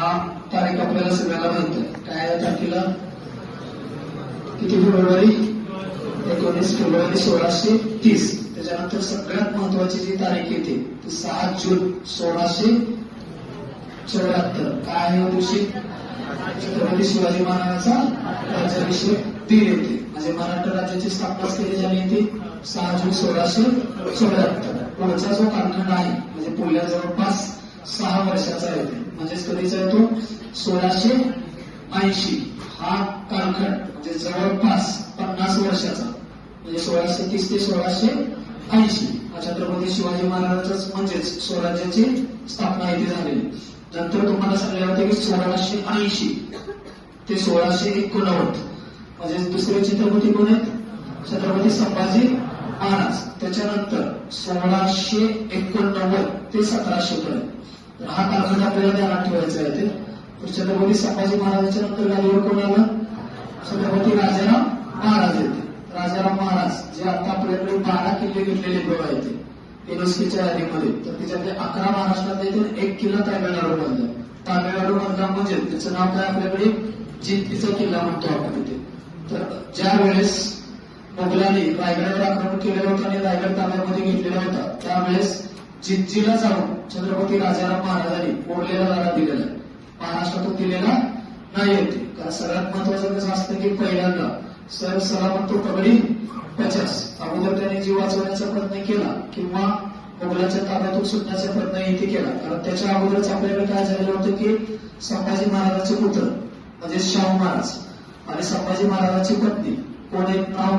हा तारीख आपल्याला सगळ्याला माहित आहे. काय आहे तारखेला? किती फेब्रुवारी? 19 फेब्रुवारी 1630. त्याच्यानंतर सगळ्यात महत्वाची जी तारीख येते ती 7 जून 1674. काय आहे दिवशी? छत्रपती शिवाजी महाराजांचा राज्याभिषेक दिन येते. म्हणजे मराठा राज्याची स्थापना केली झाली येते 6 जून 1674. पुढचा जो कालखंड आहे म्हणजे पुढल्या जवळपास 6 वर्षाचा येते. म्हणजेच कधीचा येतो? 1680. हा कालखंड म्हणजे जवळपास 50 वर्षाचा, म्हणजे 1630 ते 1680 हा छत्रपती शिवाजी महाराजांचाच म्हणजेच स्वराज्याची स्थापना इथे झालेली. नंतर तुम्हाला सांगले होते की 1680 ते 1689 म्हणजे दुसरे छत्रपती कोण आहेत? छत्रपती संभाजी महाराज. त्याच्यानंतर 1689 ते 1700 पर्यंत. तर हा कालखंड आपल्याला ध्यानात ठेवायचा आहे. तर छत्रपती संभाजी महाराजांच्या नंतर गादीवर कोण आलं? छत्रपती राजाराम महाराज येते. राजाराम महाराज जे आता आपल्याकडे 12 किल्ले घेतलेले बघा येते युनेस्कोच्या यादीमध्ये. तर त्याच्यातले 11 महाराष्ट्रात येते, 1 किल्ला तामिळनाडू मधला. तामिळनाडू मधला म्हणजे त्याचं नाव काय आपल्याकडे? जिंतीचा किल्ला म्हणतो आपण इथे. तर ज्या वेळेस मोगलांनी रायगडावर आक्रमण केलेलं होतं आणि रायगड ताब्यामध्ये घेतलेला होता त्यावेळेस जिंजीला जाऊन छत्रपती राजाराम महाराजांनी मोडलेला लढा दिलेला आहे. महाराष्ट्रातून दिलेला नाही होते. कारण सगळ्यात महत्वाचं कसं असतं की पहिल्यांदा सर सलामत तो पगडी 50. अगोदर त्याने जीव वाचवण्याचा प्रयत्न केला किंवा मोगलांच्या ताब्यातून सुटण्याचा प्रयत्न इथे केला. कारण त्याच्या अगोदरच आपल्याकडे काय झालेलं होतं की संभाजी महाराजांचे पुत्र म्हणजे शाहू महाराज आणि संभाजी महाराजांची पत्नी कोण एक नाव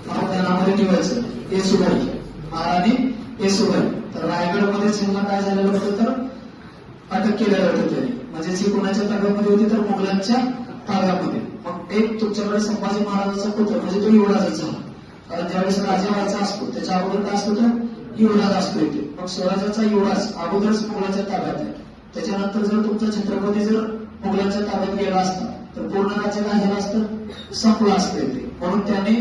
त्या नावामध्ये ठेवायचं? येसुबाई, महाराणी येसुबाई. तर रायगडमध्ये जेव्हा काय झालेलं होतं तर अटक केलेलं होतं त्याने. म्हणजे जी कोणाच्या ताब्यामध्ये होती तर मोगलांच्या ताब्यामध्ये. मग एक तुमच्याकडे संभाजी महाराजांचा पुत्र म्हणजे तो युवराजच झाला. कारण ज्यावेळेस राजा व्हायचा असतो त्याच्या अगोदर काय असतो? तर युवराज असतो इथे. मग स्वराज्याचा युवराज अगोदरच मोगलांच्या ताब्यात आहे. त्याच्यानंतर जर तुमचा छत्रपती जर मोगलांच्या ताब्यात गेला असता तर पूर्ण राज्य काय झालं असतं? संपलं असतं इथे. म्हणून त्याने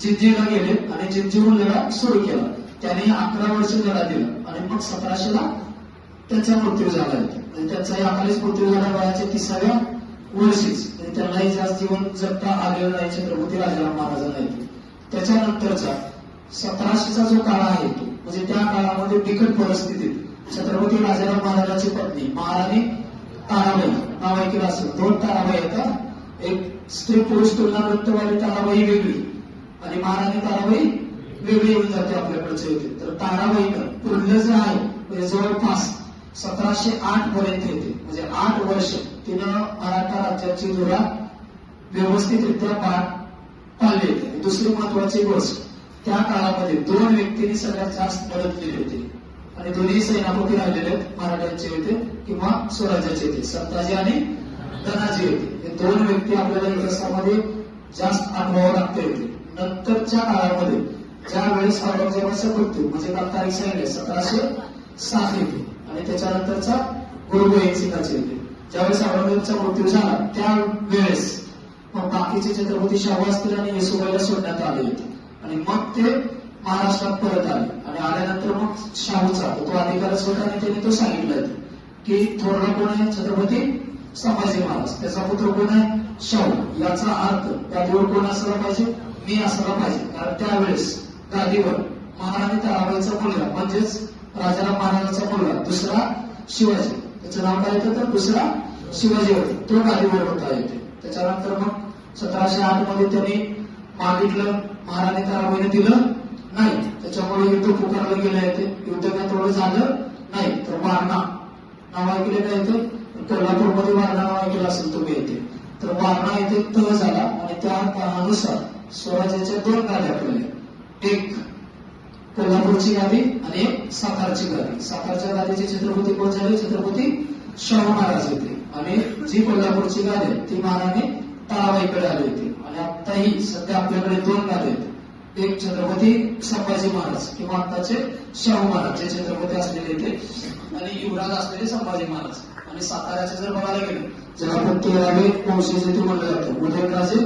जिंजीला गेले आणि जिंजीहून लढा सुरू केला. त्याने 11 वर्ष लढा दिला आणि मग 1700 त्यांचा मृत्यू झाला. म्हणजे त्यांचाही अकालीच मृत्यू झाला वयाच्या 30व्या वर्षीच. म्हणजे त्यांनाही जास्त जीवन जगता आलेलं नाही छत्रपती राजाराम महाराजांना. त्याच्यानंतरचा 1700चा जो काळ आहे तो म्हणजे त्या काळामध्ये बिकट परिस्थितीत छत्रपती राजाराम महाराजांची पत्नी महाराणी ताराबाई नाव ऐकलं असेल. 2 ताराबाई येतात. एक स्त्री पुरुष तुलना वृत्तवाली ताराबाई वेगळी आणि महाराणी ताराबाई वेगळी येऊन जाते आपल्याकडचे होते. तर ताराबाईनं पुढलं जे आहे म्हणजे जवळपास 1708 पर्यंत येते. म्हणजे 8 वर्ष तिनं मराठा राज्याची धुरा व्यवस्थितरित्या पाळली होती. दुसरी महत्वाची गोष्ट त्या काळामध्ये 2 व्यक्तींनी सगळ्यात जास्त मदत केली होती आणि दोन्ही सेनापती राहिलेले मराठ्यांचे होते किंवा स्वराज्याचे होते. संताजी आणि धनाजी होते. हे 2 व्यक्ती आपल्याला इतिहासामध्ये जास्त अनुभव लागते होते. नंतरच्या काळामध्ये ज्या वेळेस औरंगजेबाचा मृत्यू म्हणजे काल तारीख सांगितली 1707 येते आणि त्याच्यानंतरचा गुरुगोविंद सिंगाचे येते. ज्यावेळेस औरंगजेबाचा मृत्यू झाला त्यावेळेस मग बाकीचे छत्रपती शाहू असतील आणि येसुबाईला सोडण्यात आले होते आणि मग ते महाराष्ट्रात परत आले आणि आल्यानंतर मग शाहूचा तो अधिकारच होता आणि त्याने तो सांगितलं की थोरला कोण आहे? छत्रपती संभाजी महाराज. त्याचा पुत्र कोण आहे? शाहू. याचा अर्थ गादीवर कोण असायला पाहिजे? मी असायला पाहिजे. कारण त्यावेळेस गादीवर महाराणी ताराबाईचा मुलगा म्हणजेच राजाराम महाराजांचा मुलगा दुसरा शिवाजी, त्याचं नाव काय येतं तर दुसरा शिवाजी होता, तो गादीवर होता येते. त्याच्यानंतर मग 1708 मध्ये त्यांनी मागितलं, महाराणी ताराबाईने दिलं नाही. त्याच्यामुळे युद्ध पुकारलं गेलं येते. युद्ध काय तेवढं झालं नाही. तर वारणा नाव ऐकले काय येते? कोल्हापूरमध्ये वारणा नाव ऐकलं असेल तुम्ही येते. तर वारणा येथे तह झाला आणि त्या तहानुसार स्वराज्याच्या 2 गाद्या पडल्या. एक कोल्हापूरची गादी आणि एक सातारची गादी. सातारच्या गादीचे छत्रपती कोण झाले? छत्रपती शाहू महाराज होते आणि जी कोल्हापूरची गादी ती महाराणी ताराबाईकडे आली होती. आणि आताही सध्या आपल्याकडे 2 गादी आहेत. एक छत्रपती संभाजी महाराज किंवा आताचे शाहू महाराज जे छत्रपती असलेले ते आणि युवराज असलेले संभाजी महाराज. आणि साताऱ्याचे जर बघायला गेले ज्याला आपण 13वे वंशज ते म्हणलं जातं उदयनराजे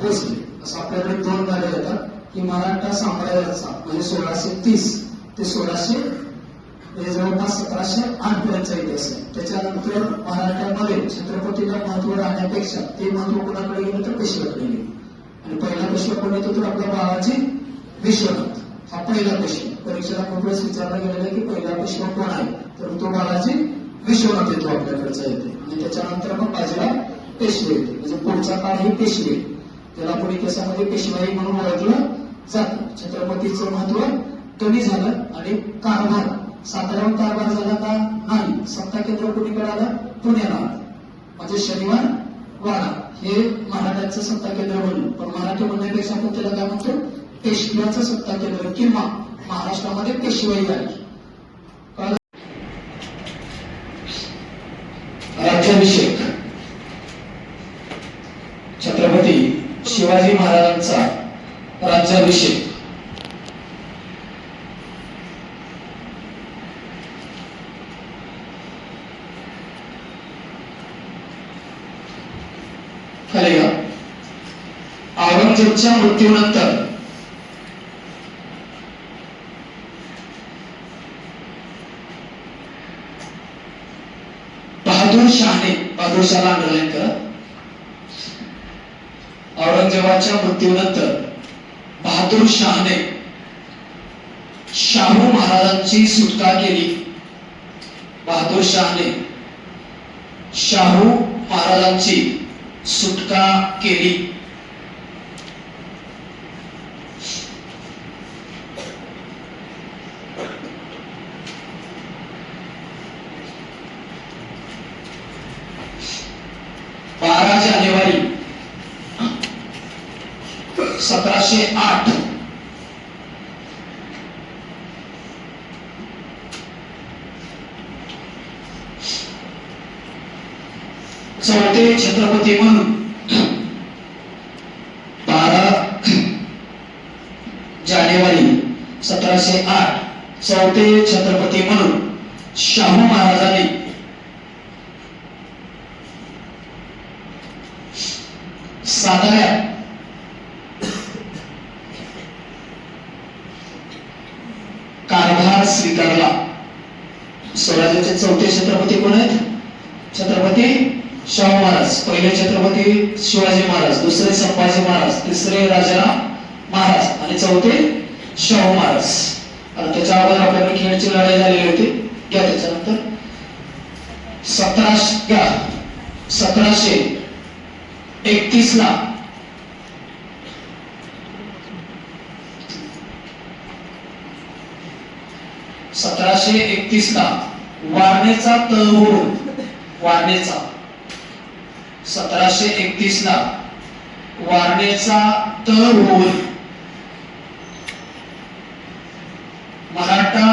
भोसले असं आपल्याकडे 2 गाड्या येतात की मराठा साम्राज्याचा म्हणजे 1630 ते 1600 म्हणजे जवळपास 1708 पर्यंतचा इतिहास आहे. त्याच्यानंतर महाराष्ट्रामध्ये छत्रपतीला महत्व राहण्यापेक्षा ते महत्व कोणाकडे गेलं तर पेशव्याकडे गेलं. आणि पहिला पेशवा कोण येतो तर आपला बाळाजी विश्वनाथ हा पहिला पेशवा. परीक्षेला खूप वेळेस विचारला गेलेला आहे की पहिला पेशवा कोण आहे, तर तो बाळाजी विश्वनाथ येतो आपल्याकडचा येते. आणि त्याच्यानंतर मग बाजीराव पेशवे येते. म्हणजे पुढचा काळ ही पेशवे, त्याला पुढे इतिहासामध्ये पेशवाई म्हणून ओळखलं जातं. छत्रपतीचं महत्व कमी झालं आणि कारभार साताऱ्यावर कारभार झाला का नाही, सत्ता केंद्र कुणीकडे आलं, पुण्याला आलं. म्हणजे शनिवार वाडा हे मराठ्यांचं सत्ता केंद्र बनलं. पण मराठी म्हणण्यापेक्षा आपण त्याला काय म्हणतो, पेशव्याचं सत्ता केंद्र किंवा महाराष्ट्रामध्ये पेशवाई आली. राज्याभिषेक छत्रपती शिवाजी महाराजांचा राज्याभिषेक औरंगजेबच्या मृत्यूनंतर बहादूर शहाला अंडरलाईन करा. औरंगजेबाच्या मृत्यूनंतर बहादूर शहाने शाहू महाराजांची सुटका केली. बहादूर शहाने शाहू महाराजांची सुटका केली. जानेवारी 1708 चौथे छत्रपती म्हणून 12 जानेवारी 1708 चौथे छत्रपती म्हणून शाहू महाराजांनी साताऱ्यात कारभार स्वीकारला. स्वराज्याचे चौथे छत्रपती कोण आहेत? छत्रपती शाहू महाराज. पहिले छत्रपती शिवाजी महाराज, दुसरे संभाजी महाराज, तिसरे राजाराम महाराज आणि चौथे शाहू महाराज. आणि त्याच्या अगोदर आपल्याकडे खेळची लढाई झालेली होती. घ्या त्याच्यानंतर 1731 ला वारणेचा तह होऊन 1731 ला वारणेचा तह होऊन मराठा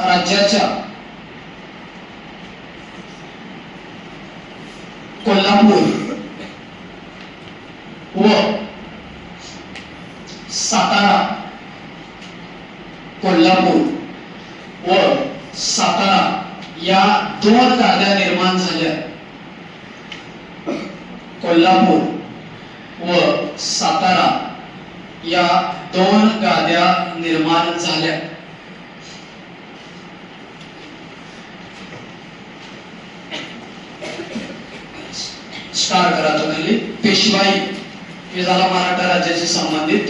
राज्याच्या कोल्हापूर व सातारा, कोल्हापूर व सातारा या दोन गाद्या निर्माण झाल्या. कोल्हापूर व सातारा या दोन गाद्या निर्माण झाल्या. स्टार करा तो खाली. पेशवाई हे झाला मराठा राज्याशी संबंधित.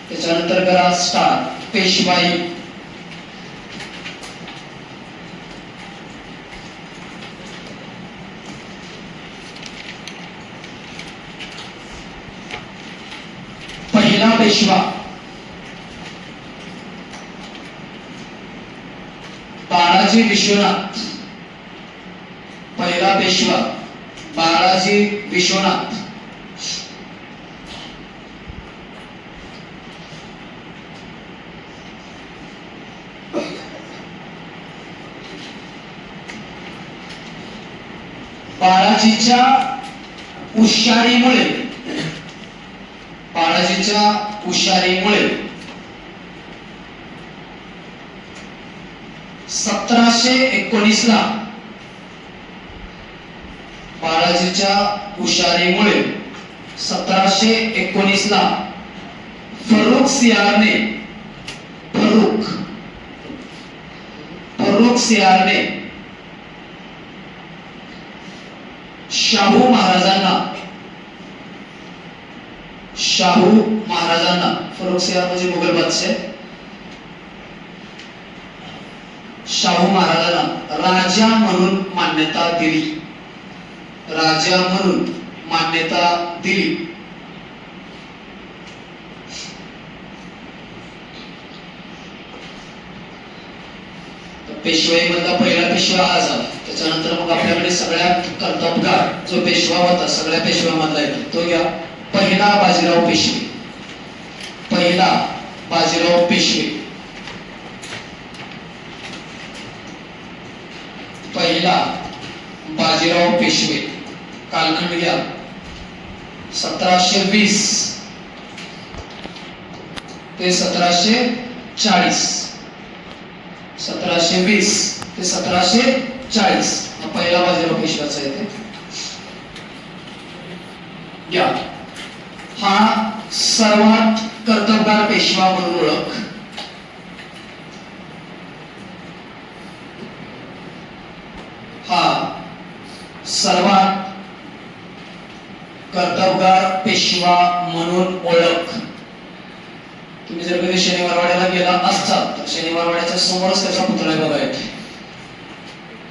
त्याच्यानंतर करा स्टार पेशवाई. पहिला पेशवा बाळाजी विश्वनाथ. पहिला पेशवा बाळाजी विश्वनाथ. बाळाजीच्या हुशारीमुळे 1719 ला बाळाजीच्या हुशारीमुळे 1719 ला फरुख सियारने फर्रुख फर्रुख सियार ने शाहू महाराजांना फर्रुख सियार म्हणजे मुघल बादशाह, शाहू महाराजांना राजा म्हणून मान्यता दिली, राजा म्हणून मान्यता दिली. पेशवाई मधला पहिला पेशवा हा झाला. त्याच्यानंतर मग आपल्याकडे सगळ्यात कर्तबगार जो पेशवा होता सगळ्या पेशव्यामधला आहे तो घ्या. पहिला बाजीराव पेशवे, पहिला बाजीराव पेशवे, पहिला बाजीराव पेशवे. कालखंड घ्या 1720 ते 1740, 1720 ते 1740 हा पहिला बाजीराव पेशवाचा आहे. घ्या. हा सर्वात कर्तबगार पेशवा म्हणून ओळख. हा सर्वात कर्तबगार पेशवा म्हणून ओळख. तुम्ही जर कधी शनिवारवाड्याला गेला असतात तर शनिवारवाड्याच्या समोरच त्याचा पुतळा आहे बघा. येथे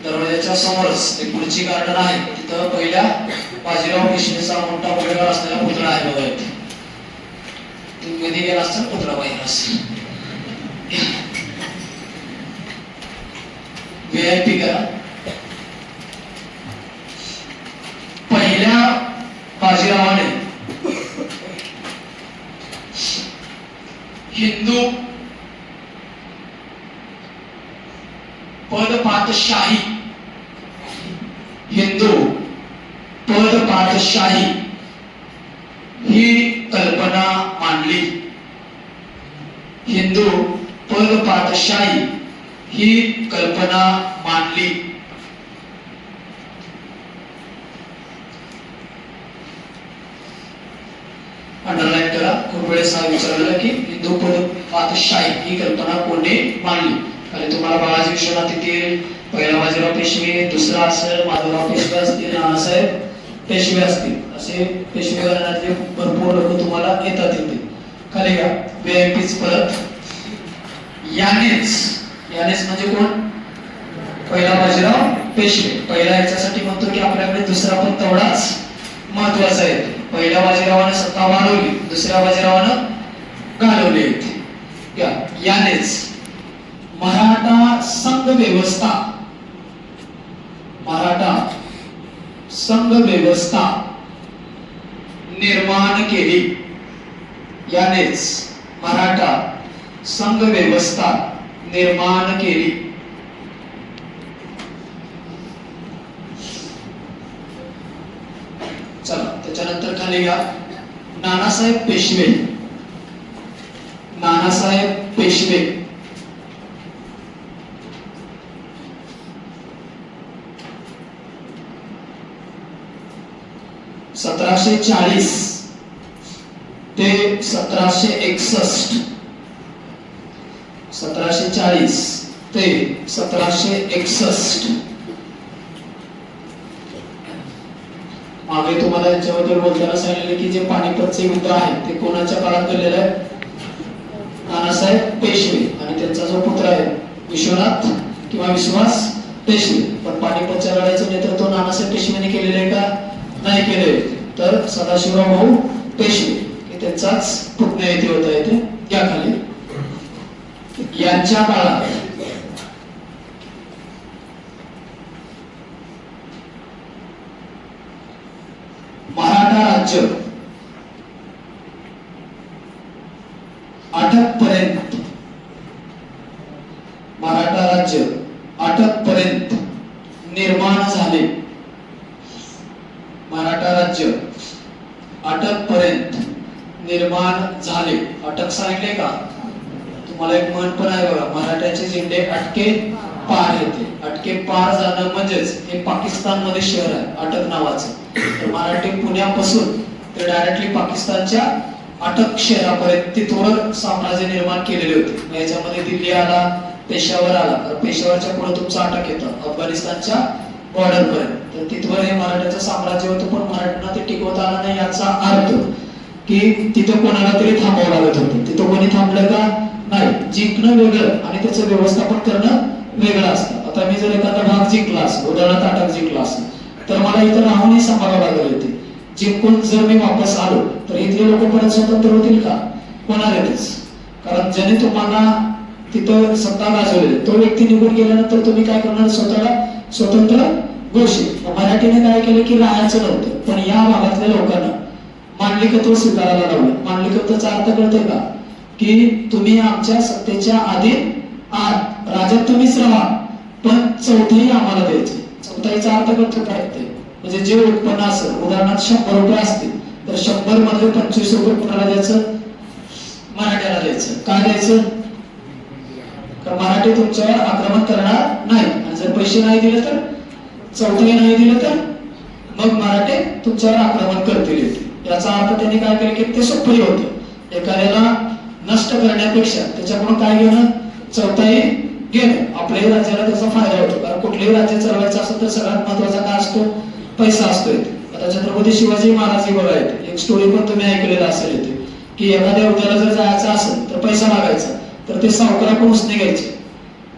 दरवाजाच्या समोरच एक पुढची गार्डन आहे, तिथं पहिल्या बाजीराव पेशवेचा मोठा उभेवर असलेला पुतळा आहे बघा. येथे तुम्ही मध्ये गेला असता पुतळा बाहेर असेल. VIP करा. पहिल्या बाजीरावाने हिंदू पदपातशाही, हिंदू पदपातशाही ही कल्पना मांडली. हिंदू पदपातशाही ही कल्पना मांडली. अंडरलाईन करा. खूप वेळेस हा विचारलेला की हिंदू पदपातशाही ही कल्पना कोणी मांडली. आणि तुम्हाला बाळाजी विश्वनाथ येतील, पहिला बाजीराव पेशवे, दुसरा असेल माधवराव पेशवे असतील, नानासाहेब पेशवे असतील, असे पेशवे घराण्यातले भरपूर लोक तुम्हाला येतात येतील. खाली घ्या. VIPच परत. यानेच म्हणजे कोण? पहिला बाजीराव पेशवे. पहिला याच्यासाठी म्हणतो की आपल्याकडे दुसरा पण तेवढाच महत्वाचा आहे. पहिल्या बाजीरावाने सत्ता वाढवली, दुसऱ्या बाजीरावानं घालवली. यानेच मराठा संघ व्यवस्था, मराठा संघ व्यवस्था निर्माण केली. यानेच मराठा संघ व्यवस्था निर्माण केली. चला त्याच्यानंतर खाली घ्या. नानासाहेब पेशवे, नानासाहेब पेशवे 1740 ते 1761, 1740 ते 1761. मागे तुम्हाला याच्याबद्दल बोलताना सांगितले की जे पानिपतचे युद्ध आहे ते कोणाच्या काळात घडलेलं आहे? नानासाहेब पेशवे आणि त्यांचा जो पुत्र आहे विश्वनाथ किंवा विश्वास पेशवे. पण पानिपतच्या लढाईचं नेतृत्व नानासाहेब पेशवेने केलेलं आहे का? नाही केले. तर सदाशिवराव भाऊ पेशवे हे त्यांचाच पुतण्या येथे होता. येथे या खाली यांच्या काळात मराठा राज्य अटकपर्यंत, मराठा राज्य अटकपर्यंत निर्माण झाले. मराठा राज्य अटकपर्यंत निर्माण झाले. अटक सांगितले का? तुम्हाला एक म्हण पण आहे बघा, मराठ्याचे झेंडे अटके पार येते. अटके पार जाणं म्हणजेच हे पाकिस्तान मध्ये शहर आहे अटक नावाचं. तर मराठी पुण्यापासून ते डायरेक्टली पाकिस्तानच्या अटक शहरापर्यंत तिथवर साम्राज्य निर्माण केलेले होते. याच्यामध्ये दिल्ली आला, पेशावर आला, पेशावरच्या पुढे तुमचं अटक येतं अफगाणिस्तानच्या बॉर्डर पर्यंत. तर तिथवर हे मराठ्याचं साम्राज्य होतं, पण मराठ्यांना ते टिकवता आलं नाही. याचा अर्थ की तिथं कोणाला तरी थांबावं लागत होतं. तिथं कोणी थांबलं का नाही. जिंकणं वेगळं आणि त्याचं व्यवस्थापन करणं वेगळं असतं. आता मी जर एखादा भाग जिंकला असेल, उदाहरणार्थ अटक जिंकला असेल, तर मला इथं राहूनही सांभाळावं लागेल. येते जिंकून जर मी वापस आलो तर इथले लोक परत स्वतंत्र होतील का? होणार आहेतच. कारण ज्याने तुम्हाला तिथं सत्ता गाजवली तो व्यक्ती निघून गेल्यानंतर तुम्ही काय करणार? स्वतःला स्वतंत्र घोषित. मराठीने काय केलं की राहायचं नव्हतं, पण या भागातल्या लोकांना मांडलिकत्व स्वीकारायला लावलं. मांडलिकत्वाचा अर्थ कळतोय का? की तुम्ही आमच्या सत्तेच्या अधीन आहात, राज्यात तुम्हीच राहा, पण चौथाई आम्हाला द्यायचे. चौथाईचा अर्थ कळतो काय? ते म्हणजे जे उत्पन्न असेल, उदाहरणार्थ 100 रुपये असतील तर 100 मधले 25 रुपये कुणाला द्यायचं? मराठ्याला द्यायचं. काय द्यायचं? तर मराठी तुमच्यावर आक्रमण करणार नाही. आणि जर पैसे नाही दिले तर, चौथाई नाही दिलं तर मग मराठे तुमच्यावर आक्रमण करतील. याचा अर्थ त्यांनी काय केलं की ते सोपं होतं. एखाद्याला नष्ट करण्यापेक्षा त्याच्याकडून काय घेणं? चौथाई घेणं. आपल्याही राज्याला त्याचा फायदा होतो. कारण कुठलेही राज्य चालवायचं असेल तर सगळ्यात महत्वाचा काय असतो? पैसा असतोय. आता छत्रपती शिवाजी महाराज बघा येते एक स्टोरी पण तुम्ही ऐकलेला असेल येते की एखाद्या उद्याला जर जायचं असेल तर पैसा लागायचा, तर ते सावकाराकडून उसने घ्यायचे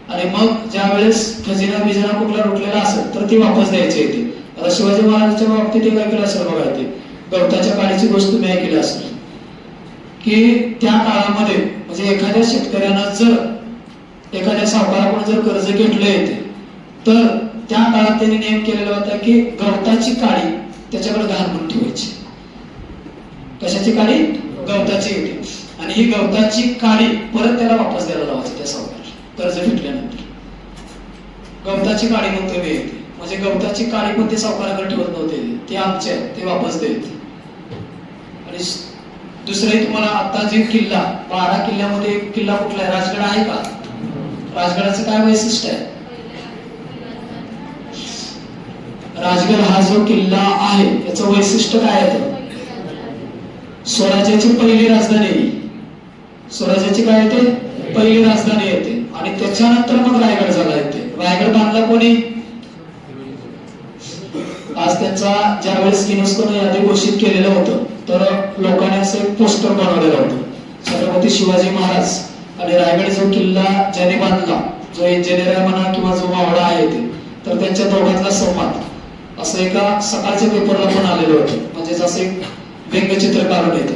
आणि मग ज्या वेळेस खजिना बिजिना कुठला लुटलेला असेल तर ती वापस द्यायची येते. आता शिवाजी महाराजांच्या बाबतीत ते काय केलं असेल बघा येते. गवताच्या काळीची गोष्ट तुम्ही ऐकली असेल की त्या काळामध्ये म्हणजे एखाद्या शेतकऱ्यानं जर एखाद्या सावकाराकडून जर कर्ज घेतलं येते तर त्या काळात त्यांनी नियम केलेला होता की गवताची काडी त्याच्याकडे गहाण म्हणून ठेवायची. कशाची काडी? गवताची येते. आणि ही गवताची काडी परत त्याला वापस द्यायला लावायची त्या सावकाराला कर्ज घेतल्यानंतर. गवताची काडी म्हणतो मी येते म्हणजे गवताची काडी पण ते सावकाराकडे ठेवत नव्हते, ते आमचे ते वापस देत. आणि दुसरे तुम्हाला आता जे किल्ला 12 किल्ल्यामध्ये एक किल्ला कुठला आहे? राजगड आहे का? राजगडाचं काय वैशिष्ट्य आहे? राजगड हा जो किल्ला आहे त्याचं वैशिष्ट्य काय आहे? स्वराज्याची पहिली राजधानी. स्वराज्याची काय येते? पहिली राजधानी येते. आणि त्याच्यानंतर मग रायगड झाला येते. रायगड बांधला कोणी? आज त्यांचा ज्या वेळेस युनेस्कोने यादी घोषित केलेलं होतं तर लोकांनी असं एक पोस्टर बनवलेलं होतं. छत्रपती शिवाजी महाराज आणि रायगड जो किल्ला ज्याने बांधला, जो इंजिनियर आहे म्हणा किंवा जो मावळा आहे ते, तर त्यांच्या दोघांतला संवाद असं एका सकाळच्या पेपरला पण आलेलं होतं. म्हणजे जसं एक व्यंगचित्र काढून येते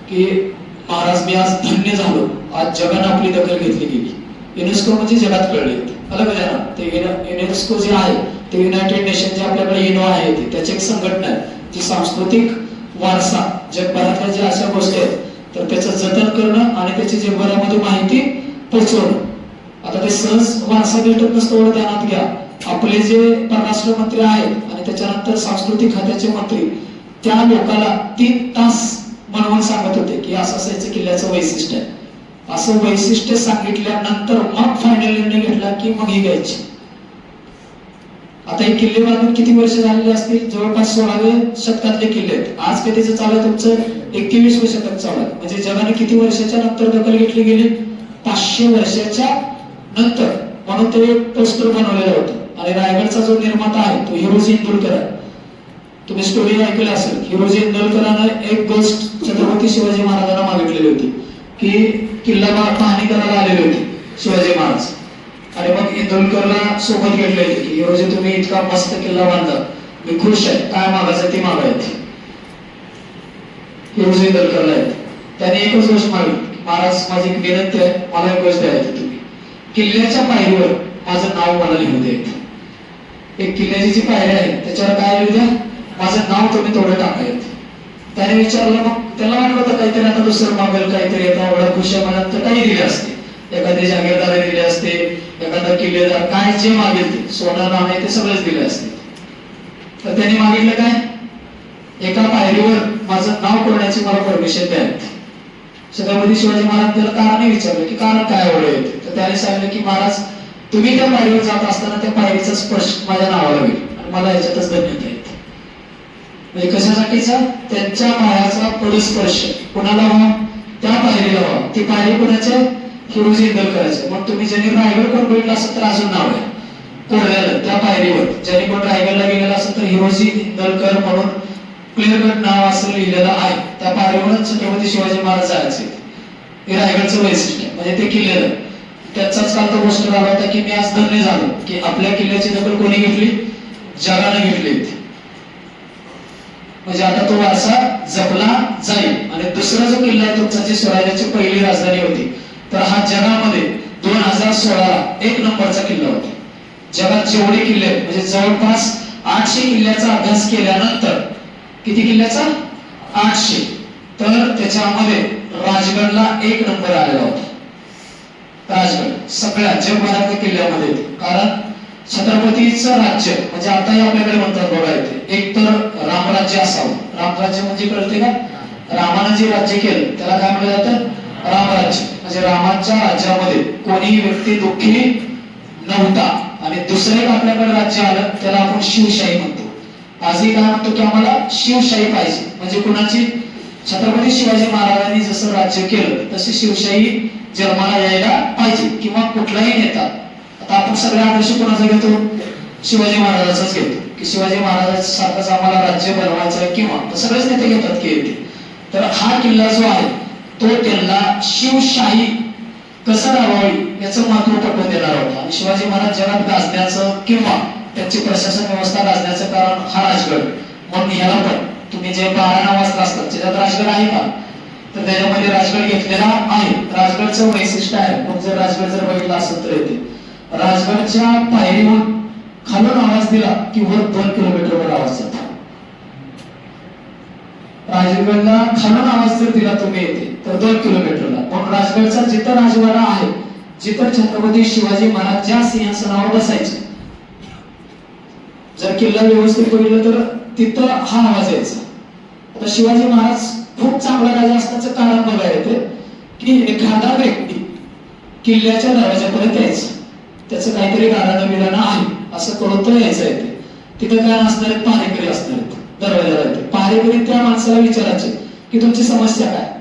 की महाराज मी आज धन्य झालो, आज जगाने आपली दखल घेतली गेली. युनेस्को म्हणजे जगात कळले अलग आहे ना. ते युनेस्को जे आहे ते युनायटेड नेशन जे आपल्याकडे युनो आहे त्याची एक संघटना आहे जी सांस्कृतिक वारसा जगभरातल्या ज्या अशा गोष्टी आहेत तर त्याचं जतन करणं आणि त्याची जगभरामध्ये माहिती पोहोचवणं. आता ते सहज वारसा भेटत नसतो एवढं ध्यानात घ्या. आपले जे परराष्ट्र मंत्री आहेत आणि त्याच्यानंतर सांस्कृतिक खात्याचे मंत्री त्या लोकांना 3 तास मनवून सांगत होते की असं असायचं किल्ल्याचं वैशिष्ट्य आहे. असं वैशिष्ट्य सांगितल्यानंतर मग फायनल निर्णय घेतला की मग ही घ्यायची. आता हे किल्ले बांधून किती वर्ष झालेले असतील? जवळपास 16व्या शतकातले किल्ले आहेत. आज कधीच चालू आहे तुमचं? 21व्या शतक चालू आहे. म्हणजे जगाने किती वर्षाच्या नंतर दखल घेतली गेली? 500 वर्षाच्या नंतर. म्हणून ते एक पोस्टर बनवलेलं होतं. आणि रायगडचा जो निर्माता आहे तो हिरोजी इंदुलकर आहे. तुम्ही स्टोरी ऐकली असेल. हिरोजी इंदुलकरानं एक गोष्ट छत्रपती शिवाजी महाराजांना मागितलेली होती की किल्ला पाहणी करायला आलेली होती शिवाजी महाराज. आणि मग इंदुलकरला सोबत घेतले की हिरोजी तुम्ही इतका मस्त किल्ला बांधला, मी खुश आहे, काय मागायचं ते मागायचे. हिरोजी इंदुलकरला आहे त्याने एकच गोष्ट मागितली, महाराज माझी एक विनंती आहे, मला एक गोष्ट द्यायची, तुम्ही किल्ल्याच्या पायरीवर माझं नाव मला लिहू द्यायचं. एक किल्ल्याची जी पायरी आहे त्याच्यावर काय लिहू द्या? माझं नाव तुम्ही तेवढं टाकायचं. त्याने विचारलं, मग त्याला वाटलं होतं काहीतरी आता दुसरं मागेल काहीतरी, आता एवढा खुश आहे मला तर काही दिले असते, एखादी जागीरदार दिले असते, एखादा किल्लेदार, काय जे मागेल ते सोनं नाणे ते सगळेच दिले असते. तर त्यांनी मागितलं काय? एका पायरीवर माझं नाव करण्याची मला परमिशन द्या. छत्रपती शिवाजी महाराज त्याला कारण विचारलं की कारण काय एवढं येते. तर त्याने सांगितलं की महाराज तुम्ही त्या पायरीवर जात असताना त्या पायरीचा स्पर्श माझ्या नावाला होईल आणि मला याच्यातच धन्यता येते. म्हणजे कशासाठीचा? त्यांच्या पायाचा पदस्पर्श कोणाला व्हावा? त्या पायरीला व्हावा. ती पायरी कोणाच्या? हिरोजी इंदलकरांचे. मग तुम्ही ज्यांनी रायगड कोण बघितला असेल तर अजून नाव आहे कोरलेलं त्या पायरीवर. ज्यांनी कोण रायगडला गेलेला असेल तर हिरोजी इंदलकर म्हणून क्लिअर कट नाव असं लिहिलेलं आहे. त्या पायरीवर छत्रपती शिवाजी महाराज जायचे. हे रायगडचं वैशिष्ट्य म्हणजे ते किल्ले. त्याचाच काल तो पोस्टर आला होता की मी आज धन्य झालो की आपल्या किल्ल्याची दखल कोणी घेतली? जगाने घेतली. म्हणजे आता तो वारसा जपला जाईल. आणि दुसरा जो किल्ला आहे तुमचा जी स्वराज्याची पहिली राजधानी होती तर हा जगामध्ये 2016 एक नंबरचा किल्ला होता. जगात जेवढे किल्ले म्हणजे जवळपास 800 किल्ल्याचा अभ्यास केल्यानंतर किती किल्ल्याचा? 800. तर त्याच्यामध्ये राजगडला एक नंबर आलेला होता. राजगड सगळ्या जगभरातल्या किल्ल्यामध्ये. कारण छत्रपतीचं राज्य म्हणजे आताही आपल्याकडे म्हणतात बघा इथे एक तर रामराज्य असावं. रामराज्य म्हणजे कळते का? रामानं जे राज्य केलं त्याला काय म्हटलं जातं? रामराज्य. म्हणजे रामाच्या राज्यामध्ये कोणीही व्यक्ती दुःखी नव्हता. आणि दुसरं एक आपल्याकडे राज्य आलं त्याला आपण शिवशाही म्हणतो. आजही काय म्हणतो की आम्हाला शिवशाही पाहिजे. म्हणजे कुणाची? छत्रपती शिवाजी महाराजांनी जसं राज्य केलं तशी शिवशाही जन्माला यायला पाहिजे. किंवा कुठलाही नेता, आता आपण सगळे आदर्श कोणाचा घेतो? शिवाजी महाराजांचाच घेतो की शिवाजी महाराजांसारखंच आम्हाला राज्य बनवायचं आहे. किंवा सगळेच नेते घेतात की येते. तर हा किल्ला जो आहे तो त्यांना शिवशाही कसं राहावी याचं महत्व पटवून देणार होता. आणि शिवाजी महाराज जगात गाजण्याचं किंवा त्यांची प्रशासन व्यवस्था गाजण्याचं कारण हा राजगड. म्हणून ह्याला पण तुम्ही जे 12 नाव वाचला असतात त्याच्यात राजगड आहे का? तर त्याच्यामध्ये राजगड घेतलेला आहे. राजगडचं वैशिष्ट्य आहे. मग जर राजगड जर बघितला असेल तर येते राजगडच्या पायरीवर खालून आवाज दिला की वर 2 किलोमीटरवर आवाज जातो. राजगडला खालून आवाज जर दिला तुम्ही येते तर 2 किलोमीटरला. पण राजगडचा जिथं राजवाडा आहे, जिथं छत्रपती शिवाजी महाराज ज्या सिंहासनावर बसायचे, जर किल्ला व्यवस्थित बघितलं तर तिथं हा आवाज यायचा. आता शिवाजी महाराज खूप चांगला राजा असण्याचं कारण बघा येते की एखादा व्यक्ती किल्ल्याच्या दरवाजापर्यंत यायचा, त्याचं काहीतरी गाणं बिराणं आहे असं कळून तो यायचं येते. तिथं काय नसणार आहेत? पहारेकरी असणार आहेत दरवाजाला येते. पहारेकरी त्या माणसाला विचारायचे की तुमची समस्या काय?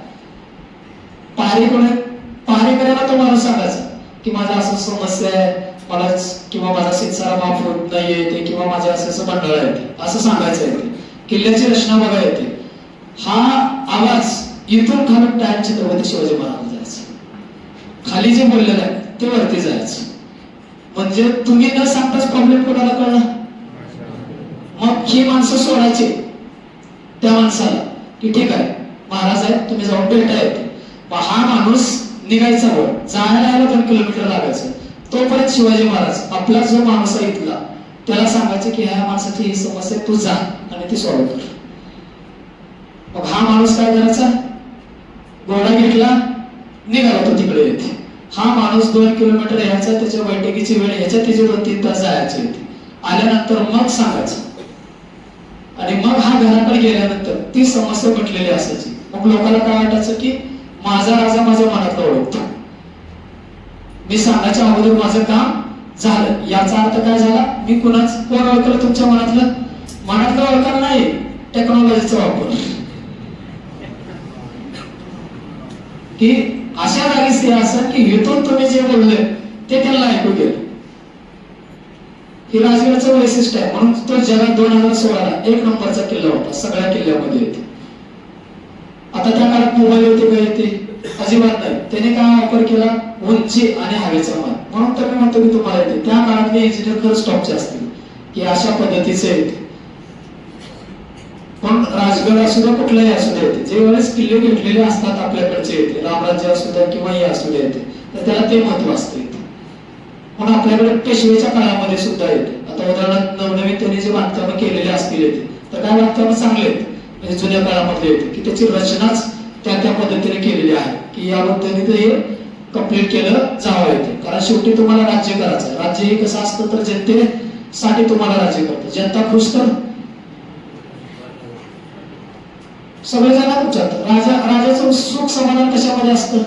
पहारेकऱ्याला तो माणूस सांगायचा की माझा असं समस्या आहे, मला किंवा माझा सिंचारा माफ होत नाहीये किंवा माझे असं मंडळ आहे असं सांगायचं आहे. किल्ल्याची रचना बघा येते. हा आवाज इथून खाली टाइम छत्रपती शिवाजी महाराज जायचं, खाली जे बोललेलं आहे ते वरती जायचं. म्हणजे तुम्ही न सांगताच प्रॉब्लेम कोणाला कळला? मग ही माणसं सोडायची त्या माणसाला की ठीक आहे महाराज आहेत तुम्ही जाऊन भेटा येते. हा माणूस निघायचा वर जायला यायला 2 किलोमीटर लागायचं. तोपर्यंत शिवाजी महाराज आपला जो माणूस आहे इथला त्याला सांगायचे की ह्या माणसाची ही समस्या तू जा आणि ती सॉल्व्ह कर. मग हा माणूस काय करायचा? घोडा घेतला निघाला तो तिकडे येते. हा माणूस 2 किलोमीटर यायचा, त्याच्या बैठकीची वेळ ह्याच्या त्याचे 2-3 तास जायचे येते. आल्यानंतर मग सांगायचं आणि मग हा घराकडे गेल्यानंतर ती समस्या मिटलेली असायची. मग लोकांना काय वाटायचं की माझा राजा माझ्या मनातला ओळखतो, मी सांगायच्या अगोदर माझं काम झालं. याचा अर्थ काय झाला? मी कोण ओळखलं? तुमच्या मनातलं ओळखायला नाही, टेक्नॉलॉजीचा वापर. की अशा जागी स्थिती असं की इथून तुम्ही जे बोलले ते त्यांना ऐकू गेलं. हे राजगडचं वैशिष्ट्य आहे. म्हणून तो जगात 2016 एक नंबरचा किल्ला होता सगळ्या किल्ल्यामध्ये येते. आता त्या काळात मोबाईल होते का? येते अजिबात नाही. त्याने काय वापर केला? उंची आणि हवेचा मान. म्हणून तर मी म्हणतो की तुम्हाला येते त्या काळातले इंजिनियर खरंच टॉपचे असतील की अशा पद्धतीचे येते. पण राजगड असू द्या कुठलाही असू द्या येते, जे वेळेस किल्ले घेतलेले असतात आपल्याकडचे येते, रामराज्य असू द्या किंवा हे असू द्या येते, तर त्याला ते महत्व असते. म्हणून आपल्याकडे पेशवेच्या काळामध्ये सुद्धा येते. आता उदाहरणार्थ नवनवीन त्यांनी जे बांधकाम केलेले असतील येते तर काय बांधकाम चांगले आहेत म्हणजे जुन्या काळामध्ये येते की त्याची रचनाच त्या पद्धतीने केलेली आहे की या पद्धतीने हे कंप्लीट केलं जावं येते. कारण शेवटी तुम्हाला राज्य करायचं. राज्य हे कसं असतं तर जनतेसाठी तुम्हाला राज्य करतं. जनता खुश तर सगळे जण तुमच्यात. राजाचं सुख समाधान कशामध्ये असतं?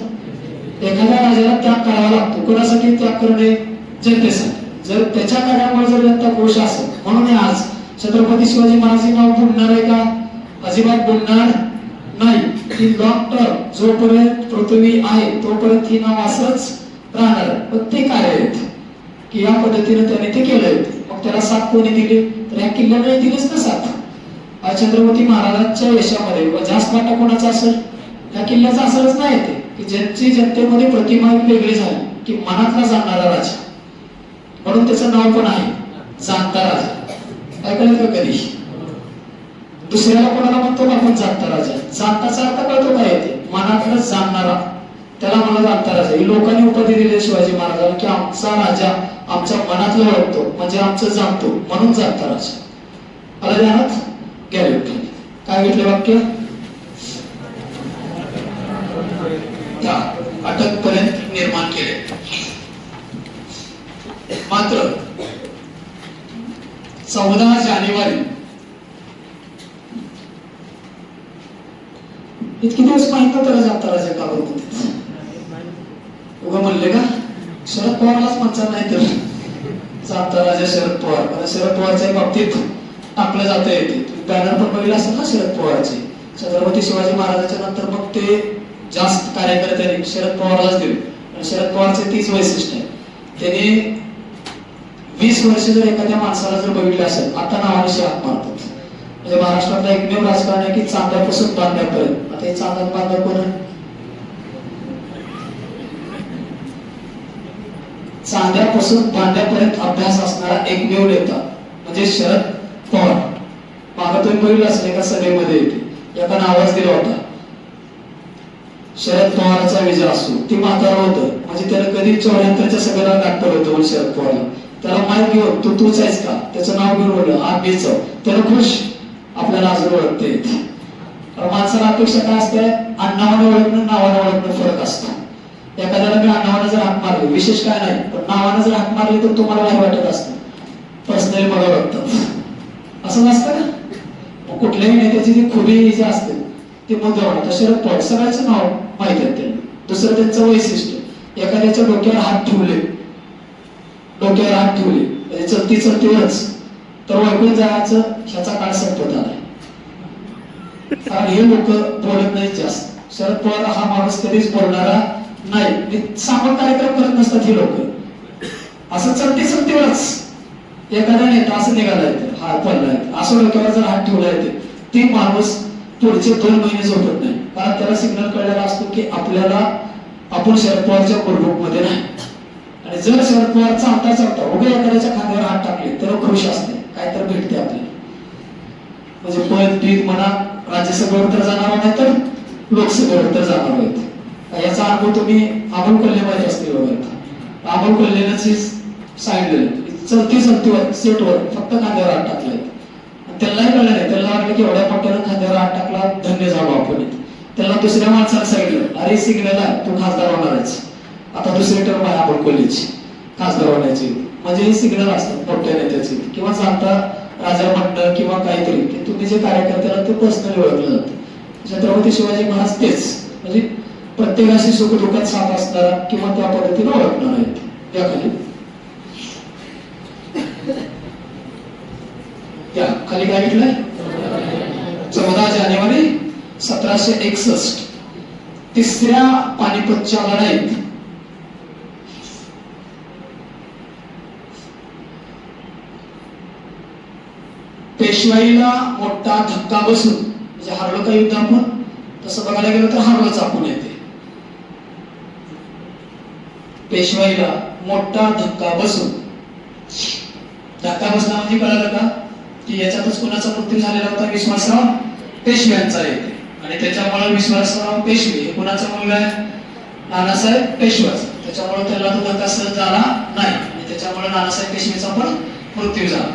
एखाद्या राजाला त्याग करावा लागतो. कोणासाठी त्याग करणे? जनतेसाठी. जर त्याच्या कार्यामुळे जर जनता खुश असेल, म्हणून आज छत्रपती शिवाजी महाराज हे नाव बुडणार आहे का? अजिबात बुडणार नाही. ही लॉंग टर्म जोपर्यंत पृथ्वी आहे तोपर्यंत ही नाव असंच राहणार. पण ते काय आहेत की या पद्धतीने त्याने ते केलंय. मग त्याला साथ कोणी दिली? तर या किल्ल्याने दिलीच ना साथ. छत्रपती महाराजांच्या यशामध्ये जास्त वाटा कोणाचा असेल? या किल्ल्याचा असेलच नाही ते की ज्यांची जनतेमध्ये प्रतिमा वेगळी झाली की मनातला जाणणारा राजा, म्हणून त्याचं नाव पण आहे जाणता राजा. ऐकलं का कधी? दुसऱ्याला कोणाला म्हणतो आपण जाणता राजा. जाणताचा अर्थ कळतो काय येते? मनातलं जाणणारा, त्याला मला जाणता राजा. ही लोकांनी उपाधी दिली शिवाजी महाराजांना की आमचा राजा आमच्या मनातलं ओळखतो म्हणजे आमचं जाणतो म्हणून जाणता राजा. आला ध्यानात? गेले काय घेतले वाक्य? अटकपर्यंत निर्माण केले. मात्र 14 जानेवारी इतके दिवस माहित नव्हतं जाणता राजा का बरोबर उगा म्हणले का? शरद पवारलाच म्हणतात नाही तर जाणता राजा शरद पवार. कारण शरद पवारच्या बाबतीत टाकलं जातं येते. बॅनर पण बघितलं असेल ना शरद पवारचे. छत्रपती शिवाजी महाराजांच्या नंतर मग ते जास्त कार्यकर्त्यांनी शरद पवारलाच दिले. आणि शरद पवारचे 30 वैशिष्ट्य आहे. त्यांनी 20 वर्ष जर एखाद्या माणसाला जर बघितलं असेल आता नावाने हात मारतात. म्हणजे महाराष्ट्रातला एकमेव राजकारण आहे की चांद्यापासून बांध्यापर्यंत. आता हे चांद्यात बांध्या कोण? चांद्यापासून बांध्यापर्यंत अभ्यास असणारा एकमेव नेता म्हणजे शरद पवार. मागं तुम्ही बघितलं असेल एका सभेमध्ये एका आवाज दिला होता शरद पवारचा विजय असो. ती म्हातारा होतं म्हणजे त्यानं कधी 74च्या सभेला दाखवलं होतं शरद पवारला. त्याला माहित घेऊन तूच आहेस का? त्याचं नाव घेऊन बोललं हा बीच. त्यानं खुश आपल्याला अजून ओळखते. माणसाला अपेक्षा काय असते? आडनावाने ओळखणं नावाने ओळखणं फरक असतो. एखाद्याला मी आडनावाने जर हाक मारली विशेष काय नाही, पण नावाने जर हाक मारली तर तुम्हाला नाही वाटत असतं. पर्सनली मला वाटतं असं नसतं ना. कुठल्याही नेत्याची जी खुबी जी असते ती मुद्दा शरद पवार सगळ्याचं नाव माहित आहे त्यांना. दुसरं त्यांचं वैशिष्ट्य एखाद्याच्या डोक्यावर हात ठेवले, डोक्यावर हात ठेवले म्हणजे चलती चलतीवरच तर वैकून जायचं ह्याचा काळ संपत आलाय. कारण हे लोक बोलत नाहीत जास्त. शरद पवार हा माणूस कधीच बोलणारा नाही. सामान कार्यक्रम करत नसतात हे लोक. असं चलती चलतीवरच एखादा नेता असं निघाला येते हात पडलाय असं डोक्यावर जर हात ठेवला येते ते माणूस पुढचे 2 महिने झोपत नाही. कारण त्याला सिग्नल कळलेला असतो की आपल्याला आपण शरद पवारच्या कोलबुक मध्ये नाही. आणि जर शरद पवार चालता चालता उभे एखाद्याच्या खांद्यावर हात टाकले तर खुश असते काय तर भेटते आपल्याला. म्हणजे पद पीठ म्हणा राज्यसभेवर तर जाणार नाही तर लोकसभेवर तर जाणार आहेत. याचा अनुभव तुम्ही अमोल कोल्हे माहिती असतील वगैरे. अमोल कोल्हेनंच सांगितलेलं चलती चलतीवर सेटवर फक्त खांद्यावर हात टाकलाय. त्यालाही कळलं नाही. त्याला वाटलं की एवढ्या मोठ्यानं खांद्यावर हात टाकला धन्य झालो आपण. त्याला दुसऱ्या माणसाला सांगितलं अरे सिग्नल आहे तू खासदार होणारच. आता दुसरी टर्म आहे अमोल कोल्हेची खासदार होण्याची. म्हणजे हे सिग्नल असतात मोठ्या नेत्याचे किंवा जाणता राजा म्हणणं किंवा काहीतरी की तुम्ही जे कार्यकर्त्याला ते पर्सनली ओळखलं जातं. छत्रपती शिवाजी महाराज तेच म्हणजे प्रत्येकाशी सुखदुःखात साथ असणारा किंवा त्या पद्धतीने ओळखणार आहेत. त्याखाली त्या खाली काय घेतलंय? 14 जानेवारी 1761 तिसऱ्या पानिपतच्या लढाईत पेशवाईला मोठा धक्का बसून म्हणजे हारलो का युद्ध आपण? तसं बघायला गेलं तर हारलोच आपण येते. पेशवाईला मोठा धक्का बसून धक्का बसला म्हणजे कळालं का की याच्यातच कोणाचा मृत्यू झालेला होता? विश्वासराव पेशवे यांचा येते. आणि त्याच्यामुळे विश्वासराव पेशवे हे कोणाचा मुलगा आहे? नानासाहेब पेशवाचा. त्याच्यामुळे त्याला तो धक्का सहन झाला नाही आणि त्याच्यामुळे नानासाहेब पेशवेचा पण मृत्यू झाला.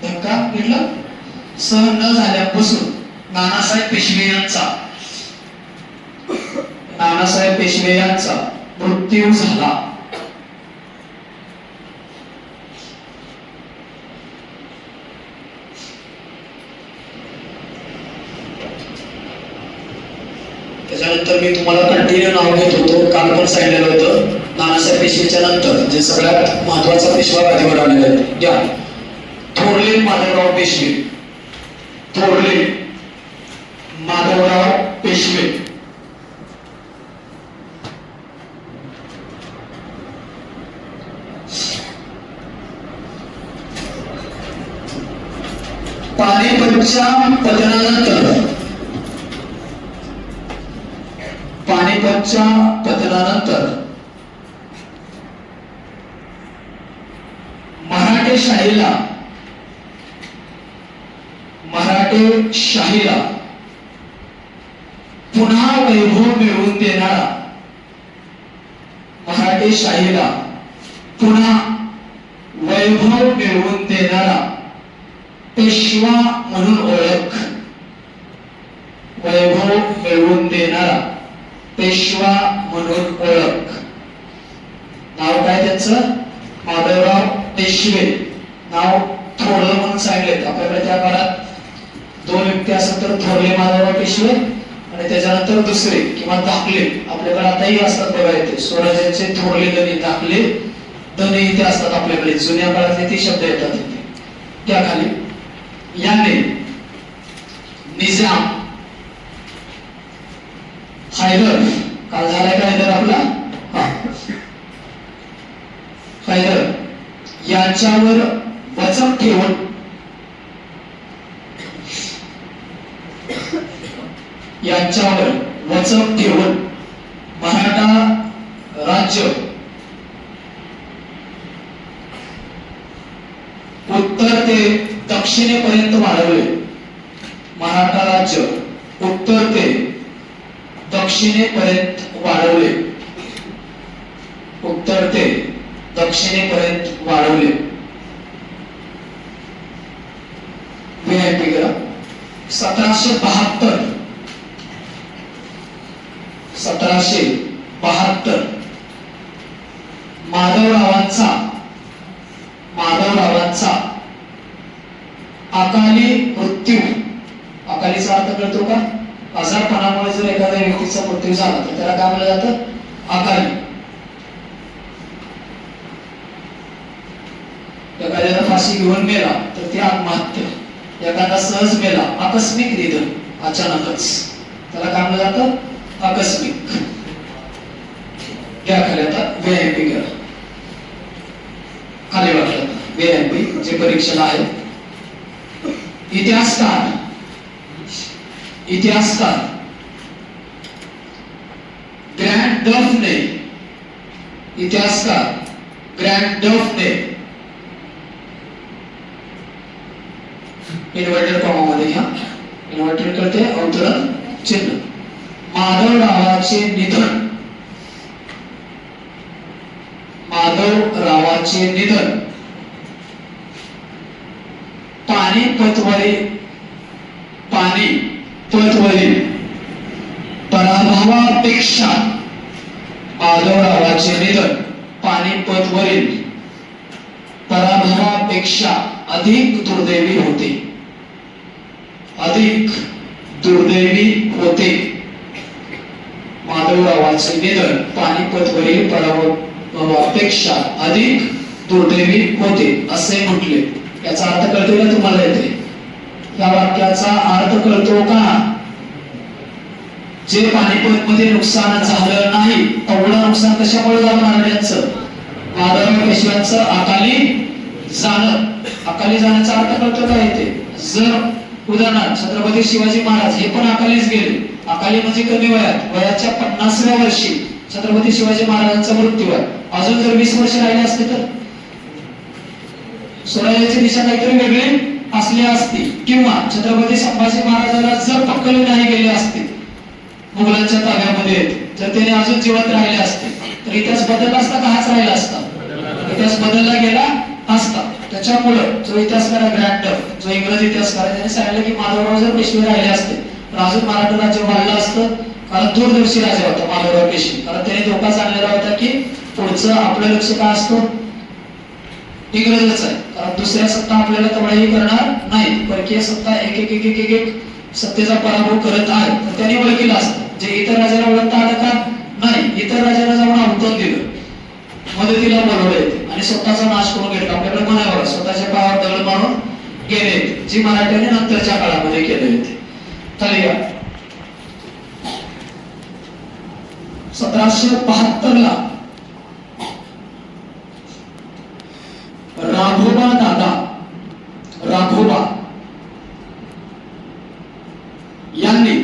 धक्का घेतला सहन न झाल्यापासून नानासाहेब पेशवे यांचा मृत्यू झाला. त्याच्यानंतर मी तुम्हाला कंटिन्यू नाव घेत होतो. काल पण सांगितलेलं होतं नानासाहेब पेशवेच्या नंतर जे सगळ्यात महत्वाचा पेशवा गादीवर आलेला आहे. थोरले थोरले माधवराव पेशवे, थोरले माधवराव पेशवे. पानिपतच्या पतनानंतर, पानिपतच्या पतनानंतर मराठेशाहीला पुन्हा वैभव मिळवून देणारा, मराठेशाहीला पुन्हा वैभव मिळवून देणारा पेशवा म्हणून ओळख, वैभव मिळवून देणारा पेशवा म्हणून ओळख. नाव काय त्याचं? माधवराव पेशवे. नाव थोरलं म्हणून सांगितले. आपल्याकडे त्या काळात दोन व्यक्ती असतात, तर थोरले माधवराव पेशवे आणि त्याच्यानंतर दुसरे किंवा दाखले. आपल्याकडे आताही असतात बघा, येते स्वराज्याचे थोरले दनी, दाखले दने इथे असतात आपल्याकडे. जुन्या काळातले ते शब्द येतात इथे. त्याखाली याने निजाम, हैदर, काल झालाय का हैदर आपला? हैदर यांच्यावर वचक ठेवून मराठा राज्य उत्तर ते दक्षिणेपर्यंत वाढवले. मराठा राज्य उत्तर ते दक्षिणेपर्यंत वाढवले. उत्तर ते दक्षिणेपर्यंत वाढवले. VIP करा. 1772 माधवरावांचा अकाली मृत्यू. अकालीचा अर्थ कळतो का? आजारपणामुळे जर एखाद्या व्यक्तीचा मृत्यू झाला तर त्याला काय म्हणलं जातं? अकाली. एखाद्याला फाशी घेऊन मेला तर ती आत्महत्या. एखादा सहज मेला, आकस्मिक निधन, अचानकच, त्याला काय म्हणलं जातं? आकस्मिक. घ्या खाली आता VIP घ्या. खाली वाटलं VIP जे परीक्षेला आहे. इतिहासकार ग्रँड डफने, इतिहासकार ग्रँड डफने इन्व्हर्टेड कॉमा मध्ये घ्या. इन्व्हर्टेड करते अवतरण चिन्ह. माधवरावाचे निधन पानिपतवरील पराभवापेक्षा, माधवरावाचे निधन पानिपतवरील पराभवापेक्षा अधिक दुर्दैवी होते. माधवरावाचे निधन पानिपतवरील पराभवापेक्षा अधिक दुर्दैवी होते असे म्हटले. याचा अर्थ कळतोय का तुम्हाला? येते या वाक्याचा अर्थ कळतो का? जे पानिपत मध्ये नुकसान झालं नाही, तेवढं नुकसान कशामुळे झालं? मराठ्यांचं, माधवराव पेशव्यांचं अकाली जाण्याचा अर्थ कळतो का? येते जर उदाहरणार्थ छत्रपती शिवाजी महाराज हे पण अकालीच गेले. अकाली म्हणजे कमी वयाच्या 50व्या वर्षी छत्रपती शिवाजी महाराजांचा मृत्यू आहे. अजून जर 20 वर्ष राहिले असते तर स्वराज्याची दिशा काहीतरी वेगळी असली असती, किंवा छत्रपती संभाजी महाराजांना जर पक्कले नाही गेले असते मुघलांच्या ताब्यामध्ये, जर त्याने अजून जिवंत राहिले असते तर इतिहास बदलला असता का? हाच राहिला असता. इतिहास बदलला गेला असता. त्याच्यामुळं जो इतिहासकार ग्रँड डफ, जो इंग्रजी इतिहासकार आहे, त्याने सांगितलं की माधवराव जर पेशवे राहिले असते तर अजून मराठा राज्य वाढलं असतं. कारण दूरदर्शी राजा होता माधवराव पेशवे. कारण त्याने धोका जाणलेला होता की पुढचं आपलं लक्ष काय असतं? इंग्रजच आहे. कारण दुसऱ्या सत्ता आपल्याला तवडाही करणार नाही. परकीय सत्ता एक सत्तेचा पराभव करत आहे, तर त्याने ओळखीला असतं. जे इतर राजाला ओळखता आलं का? नाही. इतर राजाला जाऊन आव्हान दिलं, मदतीला बोलवले आणि स्वतःचा नाश करून घेतला. आपल्याकडे म्हणावं, स्वतःच्या पायावर दगड मारून गेले, जी मराठ्याने नंतरच्या काळामध्ये केले होते. खाली घ्या. 1772 ला राघोबा यांनी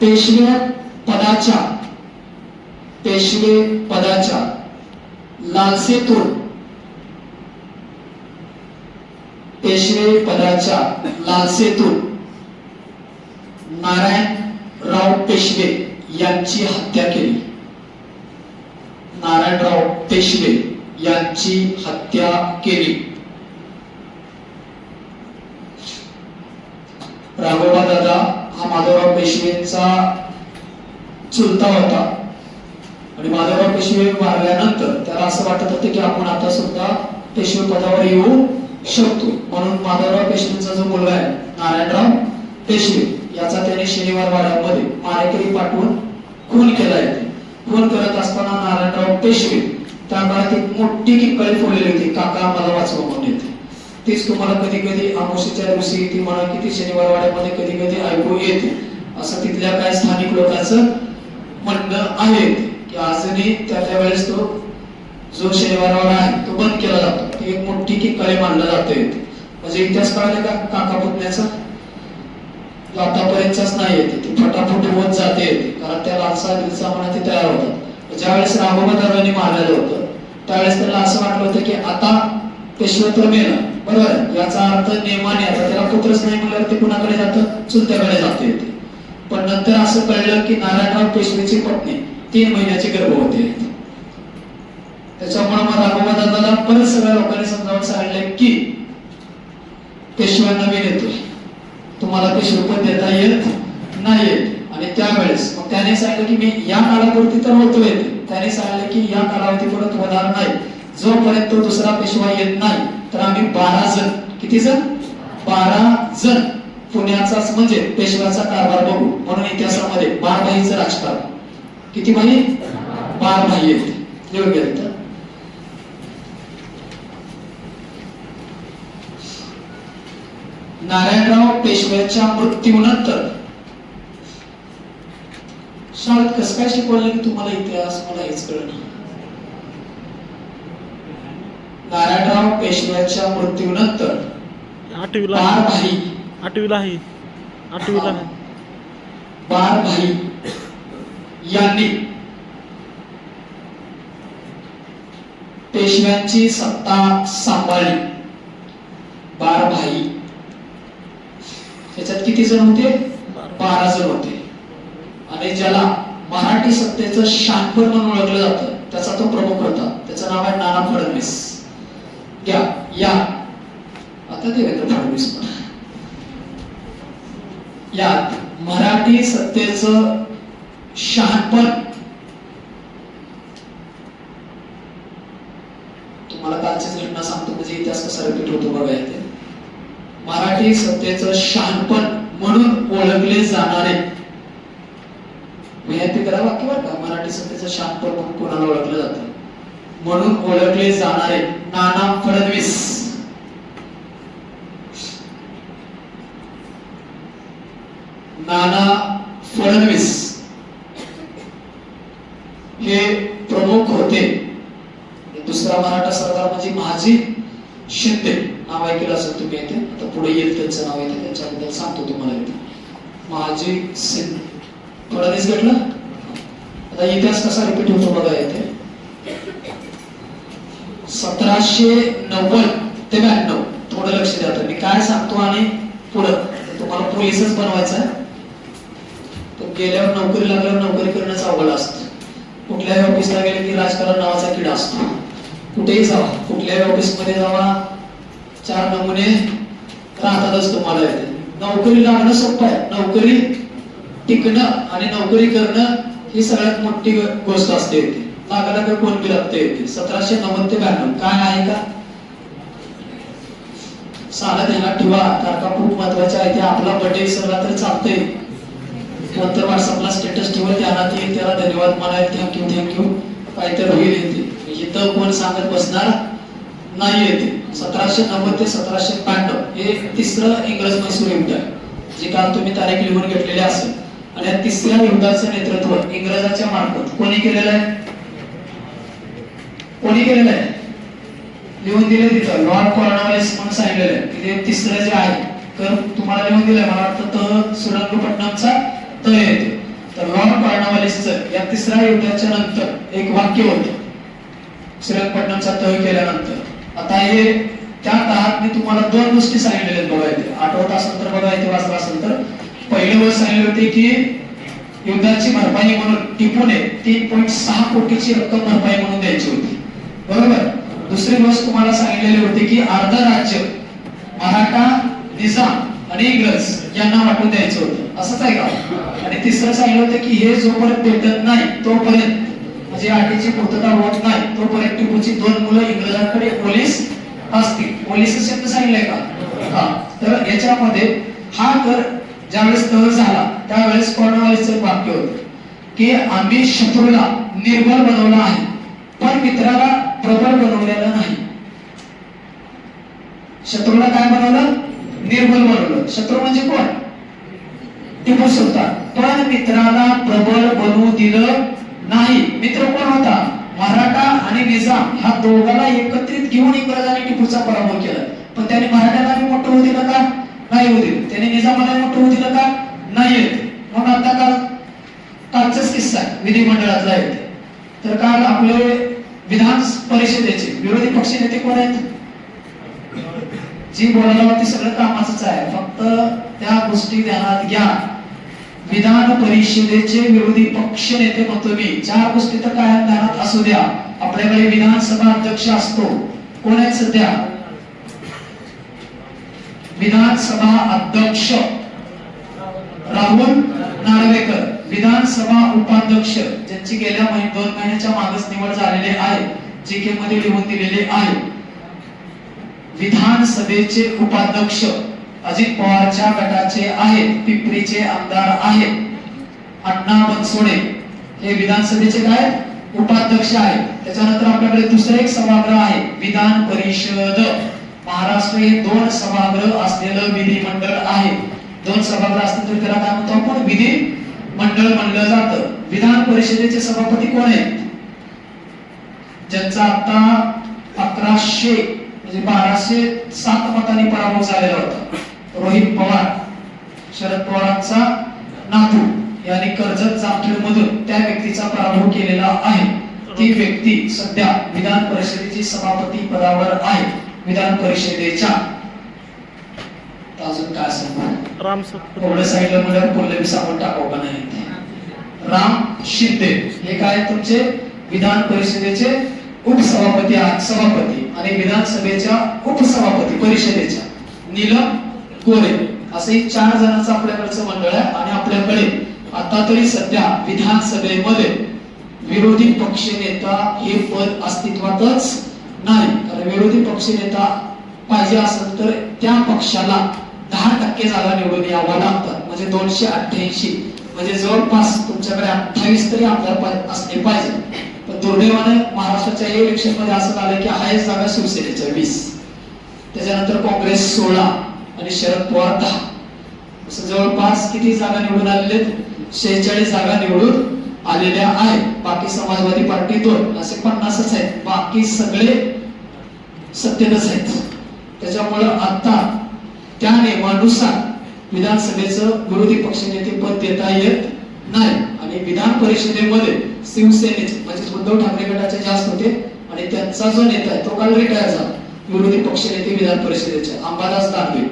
पेशवे पदाच्या लालसेतून नारायणराव पेशवे यांची हत्या केली. नारायणराव पेशवे यांची हत्या केली. राघोबा दादा हा माधवराव पेशवेंचा चुलता होता आणि माधवराव पेशवे वारल्यानंतर त्याला असं वाटत होतं की आपण आता सुद्धा पेशवे पदावर येऊ शकतो, म्हणून माधवराव पेशवेंचा जो मुलगा आहे नारायणराव पेशवे याचा त्याने शनिवार वाड्यामध्ये मारेकरी पाठवून खून केला आहे. खून करत असताना नारायणराव पेशवे त्या काळात एक मोठी किंकाळी फोडलेली होती, काका मला वाचवा म्हणून येते. तीच तुम्हाला कधी कधी अमावस्येच्या दिवशी ती म्हणा की ती शनिवार वाड्यामध्ये कधी कधी ऐकू येते. असं तिथल्या काही स्थानिक लोकांचं म्हणणं आहे की अजूनही त्या वेळेस तो जो शनिवार वाडा आहे तो बंद केला जातो. ती एक मोठी किंकाळी मानलं जाते. म्हणजे इतिहास कळाले का काका पुतण्याचा आतापर्यंतच नाही येते, ती फटाफट होत जाते, कारण त्या लालसा दिलसा म्हणा ते तयार होतात. ज्यावेळेस राघोबा दादांनी मारलेलं होतं त्यावेळेस त्याला असं वाटलं होतं की आता पेशवे तर मेला, बरोबर, याचा अर्थ नेमाने आता त्याला पुत्रच नाही म्हणल्यावर ते कुणाकडे जातं, चुलत्याकडे जाते. पण नंतर असं कळलं की नारायणराव पेशवेची पत्नी 3 महिन्याची गर्भवती आहे. त्याच्यामुळे मग राघोबा दादाला परत सगळ्या लोकांनी समजावून सांगितलं की पेशव्यांना मी देतोय, तुम्हाला पेशवेपद देता येत नाही. आणि त्यावेळेस मग त्याने सांगितलं की मी या कालावधी तर होतोय, त्याने सांगितलं की या कालावधी परत होणार नाही जोपर्यंत दुसरा पेशवा येत नाही. तर आम्ही 12 जण, किती जण, 12 जण पुण्याचाच म्हणजे पेशव्याचा कारभार बघू, म्हणून इतिहासामध्ये 12 भाईचं राजकारण. किती भाई, 12 भाई आहेत. लिहून घ्या इथं. नारायणराव पेशव्याच्या मृत्यूनंतर शाळेत कसं काय शिकवलं की तुम्हाला इतिहास, मला हेच कळलं. नारायणराव पेशव्याच्या मृत्यूनंतर 8वीला बारभाई, 8वीला आहे, 8वीला आहे. बारभाई यांनी पेशव्यांची सत्ता सांभाळली. बारभाई त्याच्यात किती जण होते, 12 जण होते. आणि ज्याला मराठी सत्तेचं शानपण म्हणून ओळखलं जातं त्याचा तो प्रमुख होता, त्याचं नाव आहे नाना फडणवीस. घ्या या आता देवेंद्र फडणवीस. यात मराठी सत्तेचं शहाणपण तुम्हाला कालचीच घटना सांगतो, म्हणजे इतिहास कसा रिपीट होतो बघा. येते मराठी सत्तेचं शहाणपण म्हणून ओळखले जाणारे, माहिती करा वाक्य बरं का, मराठी सत्तेचं शहाणपण म्हणून कोणाला ओळखलं जातं, म्हणून ओळखले जाणारे नाना फडणवीस. नाना फडणवीस हे प्रमुख होते. दुसरा मराठा सरदार म्हणजे महाजी शिंदे, नाव ऐकलं असेल तुम्ही येते, आता पुढे येईल त्यांचं नाव येते, त्यांच्याबद्दल सांगतो तुम्हाला येते. महाजी शिंदे, फडणवीस घेतलं. आता इतिहास कसा रिपीट होतो बघा. येते 1790 ते 92, थोडं लक्ष द्या. मी काय सांगतो आणि पुढं तुम्हाला पोलीसच बनवायचं आहे. तर गेल्यावर नोकरी लागल्यावर नोकरी करणंच अवघड असतं. कुठल्याही ऑफिसला गेले की राजकारण नावाचा किडा असतो. कुठेही जावा, कुठल्याही ऑफिस मध्ये जावा, 4 नमुने राहतातच तुम्हाला. येते नोकरी लागणं सोपं आहे, नोकरी टिकणं आणि नोकरी करणं ही सगळ्यात मोठी गोष्ट असते. लागला का कोण बी लागते. 1790 ते 92 काय आहे का साधा ध्यानात ठेवा, तारखा खूप महत्वाच्या आहेत. आपला बर्थडे विसरला तर चालतंय, नंतर व्हॉट्सअपला स्टेटस ठेवा, ध्यानात येईल, त्याला धन्यवाद म्हणायला थँक्यू. काहीतरी होईल येते इथं कोण सांगत बसणार नाही येते. 1790 ते 1792 हे तिसरं इंग्रज म्हैसूर युद्ध आहे, जे काल तुम्ही तारीख लिहून घेतलेले असेल. आणि या तिसऱ्या युद्धाचं नेतृत्व इंग्रजाच्या मार्फत कोणी केलेलं आहे? कोणी केलेलं आहे? लिहून दिले तिथं लॉर्ड कॉर्नवालिस म्हणून सांगितलेलं आहे की ते तिसरं जे आहे तर तुम्हाला लिहून दिलंय मला वाटतं श्रीरंगपट्टणमचा त येते. तर लॉर्ड कॉर्नवालिसचं या तिसऱ्या युद्धाच्या नंतर एक वाक्य होतं श्रीरंगपट्टणमचा तह केल्यानंतर. आता हे त्या काळात मी तुम्हाला दोन गोष्टी सांगितलेल्या आहेत बघा इथे, आठवत असेल तर बघा इथे वाचला असेल तर. पहिली गोष्ट सांगितली होती की युद्धाची भरपाई म्हणून टिपूने 3.6 कोटीची रक्कम भरपाई म्हणून द्यायची होती, बरोबर. दुसरी गोष्ट तुम्हाला सांगितलेली होती की अर्ध राज्य मराठा, निजाम आणि इंग्रज यांना वाटून द्यायचं होतं, असंच आहे का? आणि तिसरं सांगितलं होतं की हे जोपर्यंत भेटत नाही तोपर्यंत म्हणजे अटीची पूर्तता होत नाही तोपर्यंत टिपूची 2 मुलं इंग्रजांकडे पोलीस असतील. पोलीस शब्द सांगितलंय का? हा. तर याच्यामध्ये हा कर ज्यावेळेस तह झाला त्यावेळेस कॉर्नवालिसचं वाक्य होतं की आम्ही शत्रूला निर्बल बनवला आहे पण मित्राला प्रबळ बनवलेलं नाही. शत्रूला काय बनवलं? निर्बल बनवलं. शत्रू म्हणजे कोण? टिपू सुलतान. पण मित्राला प्रबळ बनवू दिलं नाही. मित्र कोण होता? मराठा आणि निजाम ह्या दोघांना एकत्रित घेऊन इंग्रजांनी टिपूचा पराभव केला. पण त्याने मराठ्याला मोठं होऊ दिलं का? नाही होऊ दिलं. त्याने निजामाला मोठं होऊ दिलं का? नाही. म्हणून आता कालचाच किस्सा आहे विधिमंडळातला येते. तर काल आपले विधान परिषदेचे विरोधी पक्ष नेते कोण आहेत? जी बोलायला ती सगळं कामाचंच आहे, फक्त त्या गोष्टी ध्यानात घ्या. विधान परिषदेचे विरोधी पक्ष नेते म्हणतो मी. 4 गोष्टी तर काय ध्यानात असू द्या. आपल्याकडे विधानसभा अध्यक्ष असतो, कोण आहेत सध्या? विधानसभा अध्यक्ष राहुल नार्वेकर. विधानसभा उपाध्यक्ष ज्यांची गेल्या 2 महिन्याच्या मागच निवड झालेली आहे, जीके मध्ये लिहून दिलेले आहे. विधानसभेचे उपाध्यक्ष अजित पवारच्या गटाचे आहेत, पिंपरीचे आमदार आहेत अण्णा बनसोडे, हे विधानसभेचे काय उपाध्यक्ष आहेत. त्याच्यानंतर आपल्याकडे दुसरे एक सभागृह आहे विधान परिषद. महाराष्ट्र हे 2 सभागृह असलेलं विधिमंडळ आहे. 2 सभागृह असतील तर त्याला काय म्हणतो आपण? विधिमंडळ म्हणलं जातं. विधान परिषदेचे सभापती कोण आहेत? ज्यांचा आता 1100 म्हणजे 1207 मतांनी पराभव झालेला होता. रोहित पवार, शरद पवारांचा नातू यांनी कर्जत जामखेड मधून त्या व्यक्तीचा पराभव केलेला आहे. ती व्यक्ती सध्या विधान परिषदेची सभापती पदावर आहे विधान परिषदेच्या. अजून काय सांगू? राम थोडं साईडला म्हणल्यावर बोलले सांगून टाकावं का नाही? राम शिंदे हे काय तुमचे विधान परिषदेचे उपसभापती आहेत, सभापती. आणि विधानसभेच्या उपसभापती परिषदेच्या नीलम गोरे. असे 4 जणांचं आपल्याकडचं मंडळ आहे. आणि आपल्याकडे आता तरी सध्या विधानसभेमध्ये विरोधी पक्षनेता हे पद अस्तित्वातच नाही. कारण विरोधी पक्षनेता पाहिजे असेल तर त्या पक्षाला 10% जागा निवडून यावं लागतात. म्हणजे 288 म्हणजे जवळपास तुमच्याकडे 28 तरी आमदार असले पाहिजे. पण दुर्दैवाने महाराष्ट्राच्या इलेक्शन मध्ये असं झालं की हायस्ट जागा शिवसेनेच्या 20, त्याच्यानंतर काँग्रेस 16 आणि शरद पवार 10. असं जवळपास किती जागा निवडून आलेले? 46 जागा निवडून आलेल्या आहेत. बाकी समाजवादी पार्टी 2 असे 50च आहेत. बाकी सगळे सत्तेतच आहेत. त्याच्यामुळे आता त्या नियमानुसार विधानसभेचं विरोधी पक्षनेते पद देता येत नाही. आणि विधान परिषदेमध्ये शिवसेनेचे म्हणजे उद्धव ठाकरे गटाचे जास्त होते आणि त्यांचा जो नेता आहे तो काल रिटायर झाला. विरोधी पक्षनेते विधान परिषदेचे अंबादास दानवे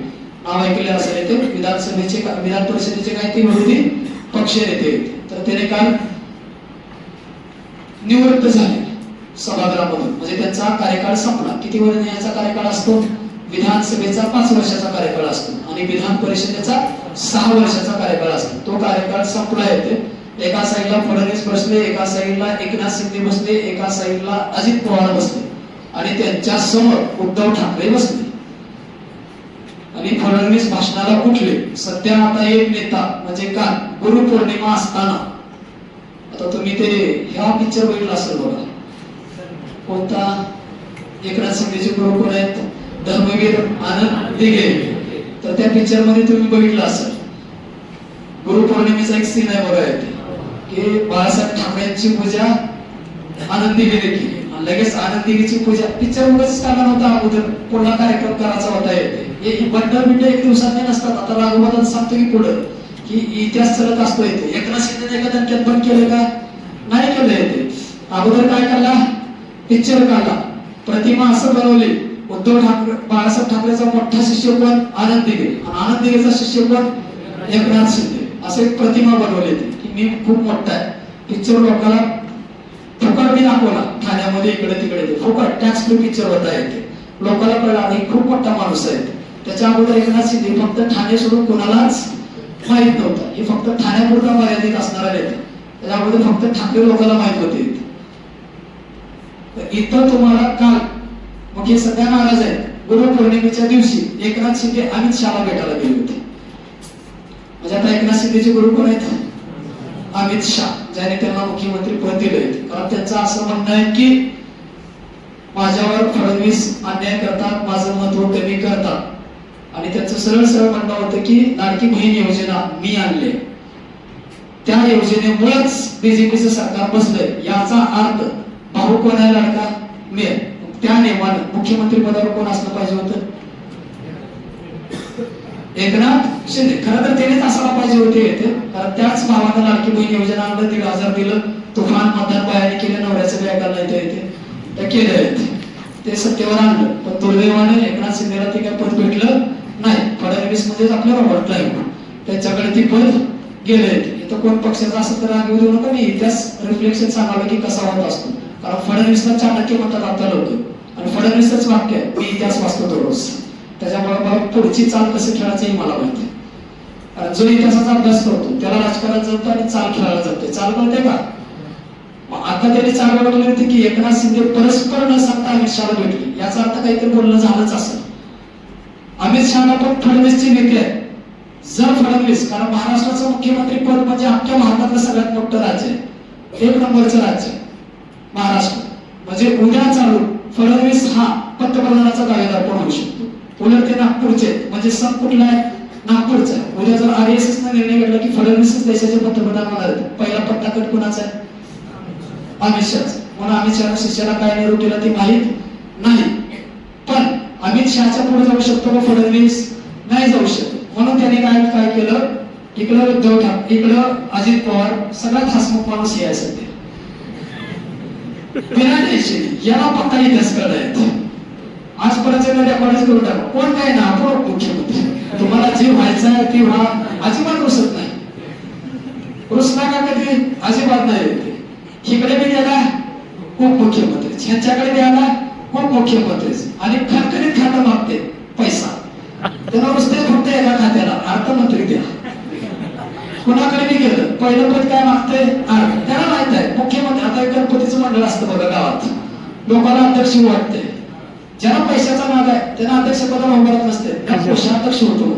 नाव ऐकले असेल. ते विधान परिषदेचे काय ते विरोधी पक्षनेते. तर त्याने काल निवृत्त झाले सभागृहामधून. म्हणजे त्यांचा कार्यकाळ संपला. किती वर्षाचा कार्यकाळ असतो? विधानसभेचा 5 वर्षाचा कार्यकाळ असतो आणि विधान परिषदेचा 6 वर्षाचा कार्यकाळ असतो. तो कार्यकाळ संपला येते. एका साईडला फडणवीस बसले, एका साईडला एकनाथ शिंदे बसले, एका साईडला अजित पवार बसले आणि त्यांच्या समोर उद्धव ठाकरे बसले. आणि फडणवीस भाषणाला उठले. सध्या आता एक नेता म्हणजे काल गुरुपौर्णिमा असताना, आता तुम्ही ते ह्या पिक्चर बघितला असेल बघा, कोणता? एकनाथ शिंदेचे गुरु कोण आहेत? धर्मवीर आनंद दिघे. तर त्या पिक्चर मध्ये तुम्ही बघितलं असेल, गुरुपौर्णिमेचा एक सीन आहे बघा येते की बाळासाहेब ठाकरेंची पूजा आनंद दिघे केली आणि लगेच आनंद दिघेची पूजा. पिक्चर उगाच काढला नव्हता, अगोदर पुढला कार्यक्रम करायचा होता येते. हे बंडल बिंड एक दिवसात नाही नसतात. आता राघोबाला सांगतो की पुढं की इतिहास चालत असतो येते. एकनाथ शिंदे एका धक्क्यात बंद केलं का? नाही केलं येते. अगोदर काय काढला? पिक्चर काढला, प्रतिमा असं बनवली. उद्धव ठाकरे, बाळासाहेब ठाकरेचा मोठा शिष्य कोण? आनंद दिघे. आणि आनंद दिघेचा शिष्य कोण? एकनाथ शिंदे. असं एक प्रतिमा बनवली की मी खूप मोठा आहे. पिक्चर लोकांना फुकट मी दाखवला, ठाण्यामध्ये इकडे तिकडे फुकट टॅक्स फ्री पिक्चर होता येते. लोकांना कळलं आणि खूप मोठा माणूस आहे. त्याच्या अगोदर एकनाथ शिंदे फक्त ठाणे सोडून कोणालाच माहित नव्हतं. हे फक्त ठाण्यापुरता मर्यादित असणारा येते. त्याच्या अगोदर फक्त ठाकरे लोकांना माहित होते. इथं तुम्हाला काल मग हे सगळ्या नाराज आहेत. गुरुपौर्णिमेच्या दिवशी एकनाथ शिंदे अमित शहाला भेटायला गेले होते. म्हणजे आता एकनाथ शिंदेचे गुरु कोण आहेत? अमित शहा, ज्याने त्यांना मुख्यमंत्री पद दिले. कारण त्यांचं असं म्हणणं आहे की माझ्यावर फडणवीस अन्याय करतात, माझं महत्व कमी करतात. आणि त्यांचं सरळ सरळ म्हणणं होतं की लाडकी बहीण योजना मी आणले, त्या योजनेमुळेच बीजेपीचं सरकार बसलंय. याचा अर्थ भाऊ कोण आहे? लाडका मी. त्या नियमानं मुख्यमंत्री पदावर कोण असलं पाहिजे होतं? एकनाथ शिंदे. खरं तर त्यानेच असायला पाहिजे होते. कारण त्याच भावानं लाडकी बहीण योजना आणलं, 1,500 दिलं, तुफान मतदान बायाने केलं, नवऱ्याचं काय करता येते ते केलं. ते सत्तेवर आणलं. पण दुर्दैवाने एकनाथ शिंदेला ते काय पद भेटलं नाही. फडणवीस म्हणजेच आपलं रॉबर्ट क्लाइव्ह, त्यांच्याकडे ती पद गेले. इथं कोण पक्षाचा असं तर राग देऊ नका. मी इतिहास रिफ्लेक्शन सांगावं की कसा होत असतो. कारण फडणवीसला 4% म्हणतात आता लोक, आणि फडणवीसच वाक्य आहे, मी इतिहास वाचतो दररोज. त्याच्यामुळे मला पुढची चाल कशी खेळायची हे मला माहिती. कारण जो इतिहासाचा अभ्यास करतो त्याला राजकारण जमतं आणि चाल खेळायला जमते. चाल कळते का? आता त्यांनी चाल बघितली होती की एकनाथ शिंदे परस्पर न सांगता अमित शहाला भेटली. याचा अर्थ काहीतरी बोलणं झालंच असेल. अमित शहाला पण फडणवीसची भीती आहे. जर फडणवीस, कारण महाराष्ट्राचं मुख्यमंत्री पद म्हणजे अख्ख्या भारतातलं सगळ्यात मोठं राज्य आहे, 1 नंबरचं राज्य महाराष्ट्र. म्हणजे उद्या चालू फडणवीस हा पंतप्रधानाचा दावेदार पण होऊ शकतो. उलट ते नागपूरचे, म्हणजे सण कुठला आहे? नागपूरचा. उद्या जर RSS ने निर्णय घेतला की फडणवीसच देशाचे पंतप्रधान होणार आहेत, पहिला पत्ता कट कुणाचा आहे? अमित शहाचा. म्हणून अमित शहा शिष्याला काय निरोप दिला ते माहित नाही. पण अमित शहाच्या पुढे जाऊ शकतो का फडणवीस? नाही जाऊ शकत. म्हणून त्याने काय केलं? इकडं उद्धव ठाकरे, इकडं अजित पवार, सगळ्यात हसमुख माणूस हे आहे सध्या. बिना टेन्शन याला पत्ता इतिहास कळायचा. आजपर्यंत रेकॉर्ड करून टाका. कोण काय ना आपण मुख्यमंत्री. तुम्हाला जे व्हायचं आहे ते व्हा. अजिबात रुसत नाही. रुसला का कधी? अजिबात नाही. इकडे मी गेला उपमुख्यमंत्री, ह्यांच्याकडे गेला उपमुख्यमंत्री, आणि खणखणीत खातं मागते पैसा. त्यांना नुसते फक्त एका खात्याला अर्थमंत्री द्या. कुणाकडे मी गेलं पहिलं पद काय मागते? त्याला माहित आहे मुख्यमंत्री. आता एक गणपतीचं मंडळ असतं बघा गावात, लोकांना अध्यक्ष वाटते. ज्याला पैशाचा नाद आहे त्यांना अध्यक्ष पदाला उभारत नसते, कोषाध्यक्ष होतो.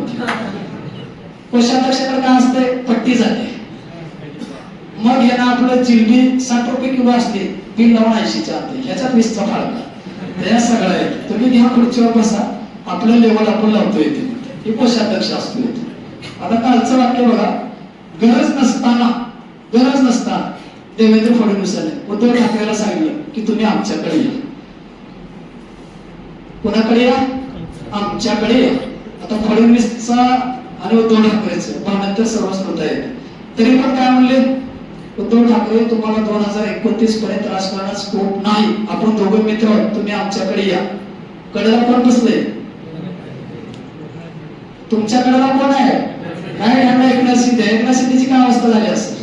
कोषाध्यक्षाकडे काय असते? पट्टी जाते. मग यांना आपलं जिलबी 60 रुपये किलो असते, बिल लावून 80च्या आणते. ह्याच्यात 20चा फाळका. त्या सगळं आहे. तुम्ही घ्या खुर्चीवर बसा, आपलं लेवल आपण लावतो येते. हे कोषाध्यक्ष असतो येते. आता कालचं वाक्य बघा, गरज नसताना देवेंद्र फडणवीसांनी उद्धव ठाकरेला सांगितलं की तुम्ही आमच्याकडे या. कोणाकडे या? आमच्याकडे या. आता फडणवीसचा आणि उद्धव ठाकरेचं भांडण तर सर्वच होत आहे. तरी पण काय म्हणले उद्धव ठाकरे, तुम्हाला 2029 पर्यंत राजकारणात स्कोप नाही. आपण दोघं मित्र आहोत, तुम्ही आमच्याकडे या. कडेला कोण बसले? तुमच्या कडेला कोण आहे? काय यांना एकनाथ शिंदे. एकनाथ शिंदेची काय अवस्था झाली असेल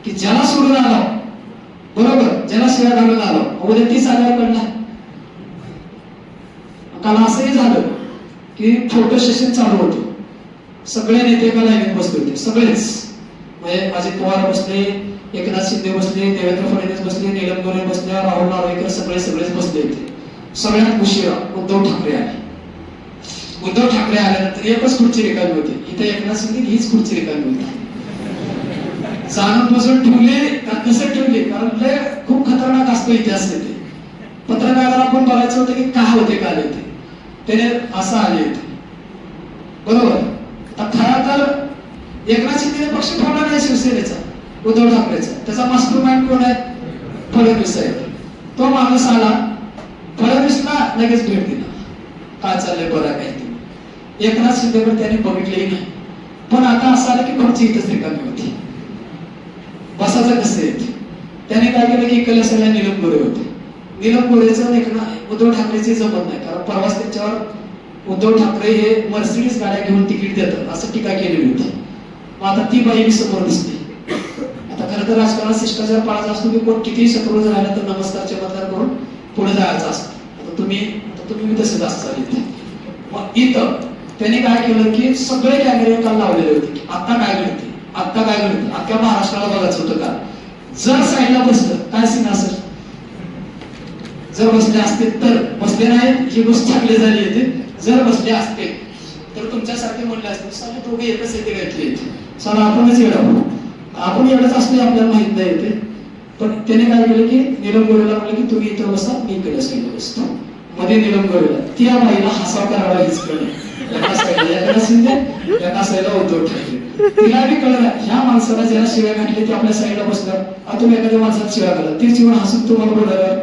की ज्याला सोडून आला बरोबर, ज्याला शिवाय घालून आलो, उद्या तीच आल्यावर कडला. काल असंही झालं की फोटो सेशन चालू होतं. सगळे नेते एका लाईनीत बसले होते, सगळेच. म्हणजे अजित पवार बसले, एकनाथ शिंदे बसले, देवेंद्र फडणवीस बसले, नीलम गोरे बसले, राहुल नार्वेकर, सगळेच बसले होते. सगळ्यात उशिरा उद्धव ठाकरे आले. उद्धव ठाकरे आल्यानंतर एकच खुर्ची रिकामी होती. इथे एकनाथ शिंदे हीच खुर्ची रिकामी होती. जाणून बसून ठेवली का कसं ठेवली? कारण ते खूप खतरनाक असते. तो इतिहास येते. पत्रकाराला आपण बघायचं होतं की काय होते काय होते, त्याने असं आले होते. बरोबर. आता खरा तर एकनाथ शिंदे पक्ष ठेवला नाही शिवसेनेचा, उद्धव ठाकरेचा. त्याचा मास्टर माइंड कोण आहे? फडणवीस आहे. तो माणूस आला, फडणवीसला लगेच भेट दिला, काय चाललंय बरं काय ते. एकनाथ शिंदेकडे त्याने बघितलेही नाही. पण आता असं आलं की कोणची इथंच रिकामी होती, बसाचं कसं येते. त्याने काय केलं की कलेसरला नीलम गोरे होते. नीलम गोरेचं उद्धव ठाकरेचे जमत नाही, कारण परवाच त्यांच्यावर उद्धव ठाकरे हे मर्सिडीज गाड्या घेऊन तिकीट देतात असं टीका केलेली होती. मग आता ती बाई मी समोर दिसते. आता खरं तर राजकारणात शिष्टाचार पाळायचा असतो की कोण कितीही शत्रू जर राहिला तर नमस्कार चमत्कार करून पुढे जायचं असतं. आता तुम्ही तसेच असता इथे. मग इथं त्यांनी काय केलं की सगळे कॅमेरे काल लावलेले होते की आता काय घडते, आता काय घडते. अख्ख्या महाराष्ट्राला बघायचं होतं का. जर साईडला बसलं काय सीन असेल, जर बसले असते तर, बसले नाही ही गोष्ट चांगली झाली येते. जर बसले असते तर तुमच्यासारखे म्हणले असते सगळे दोघे एकच येते घातले येते, चला आपणच येणार, आपण एवढंच असले आपल्याला माहित नाही येते. पण त्याने काय केलं की नीलम गोरेला म्हणलं की तुम्ही इथं बसा, मी इकडे साईडला बसतो. मध्ये नीलम गोरेला त्या बाईला हसाव करावा हीच कळलं. एका साईडला एकनाथ शिंदे, एका साईडला उद्धव ठाकरे. तिला बी कळलं ह्या माणसाला ज्याला शिव्या घातली ते आपल्या साईडला बसणार. आता तुम्ही एखाद्या माणसाला शिव्या घाला, ती चिवण हसून तुम्हाला बोलायला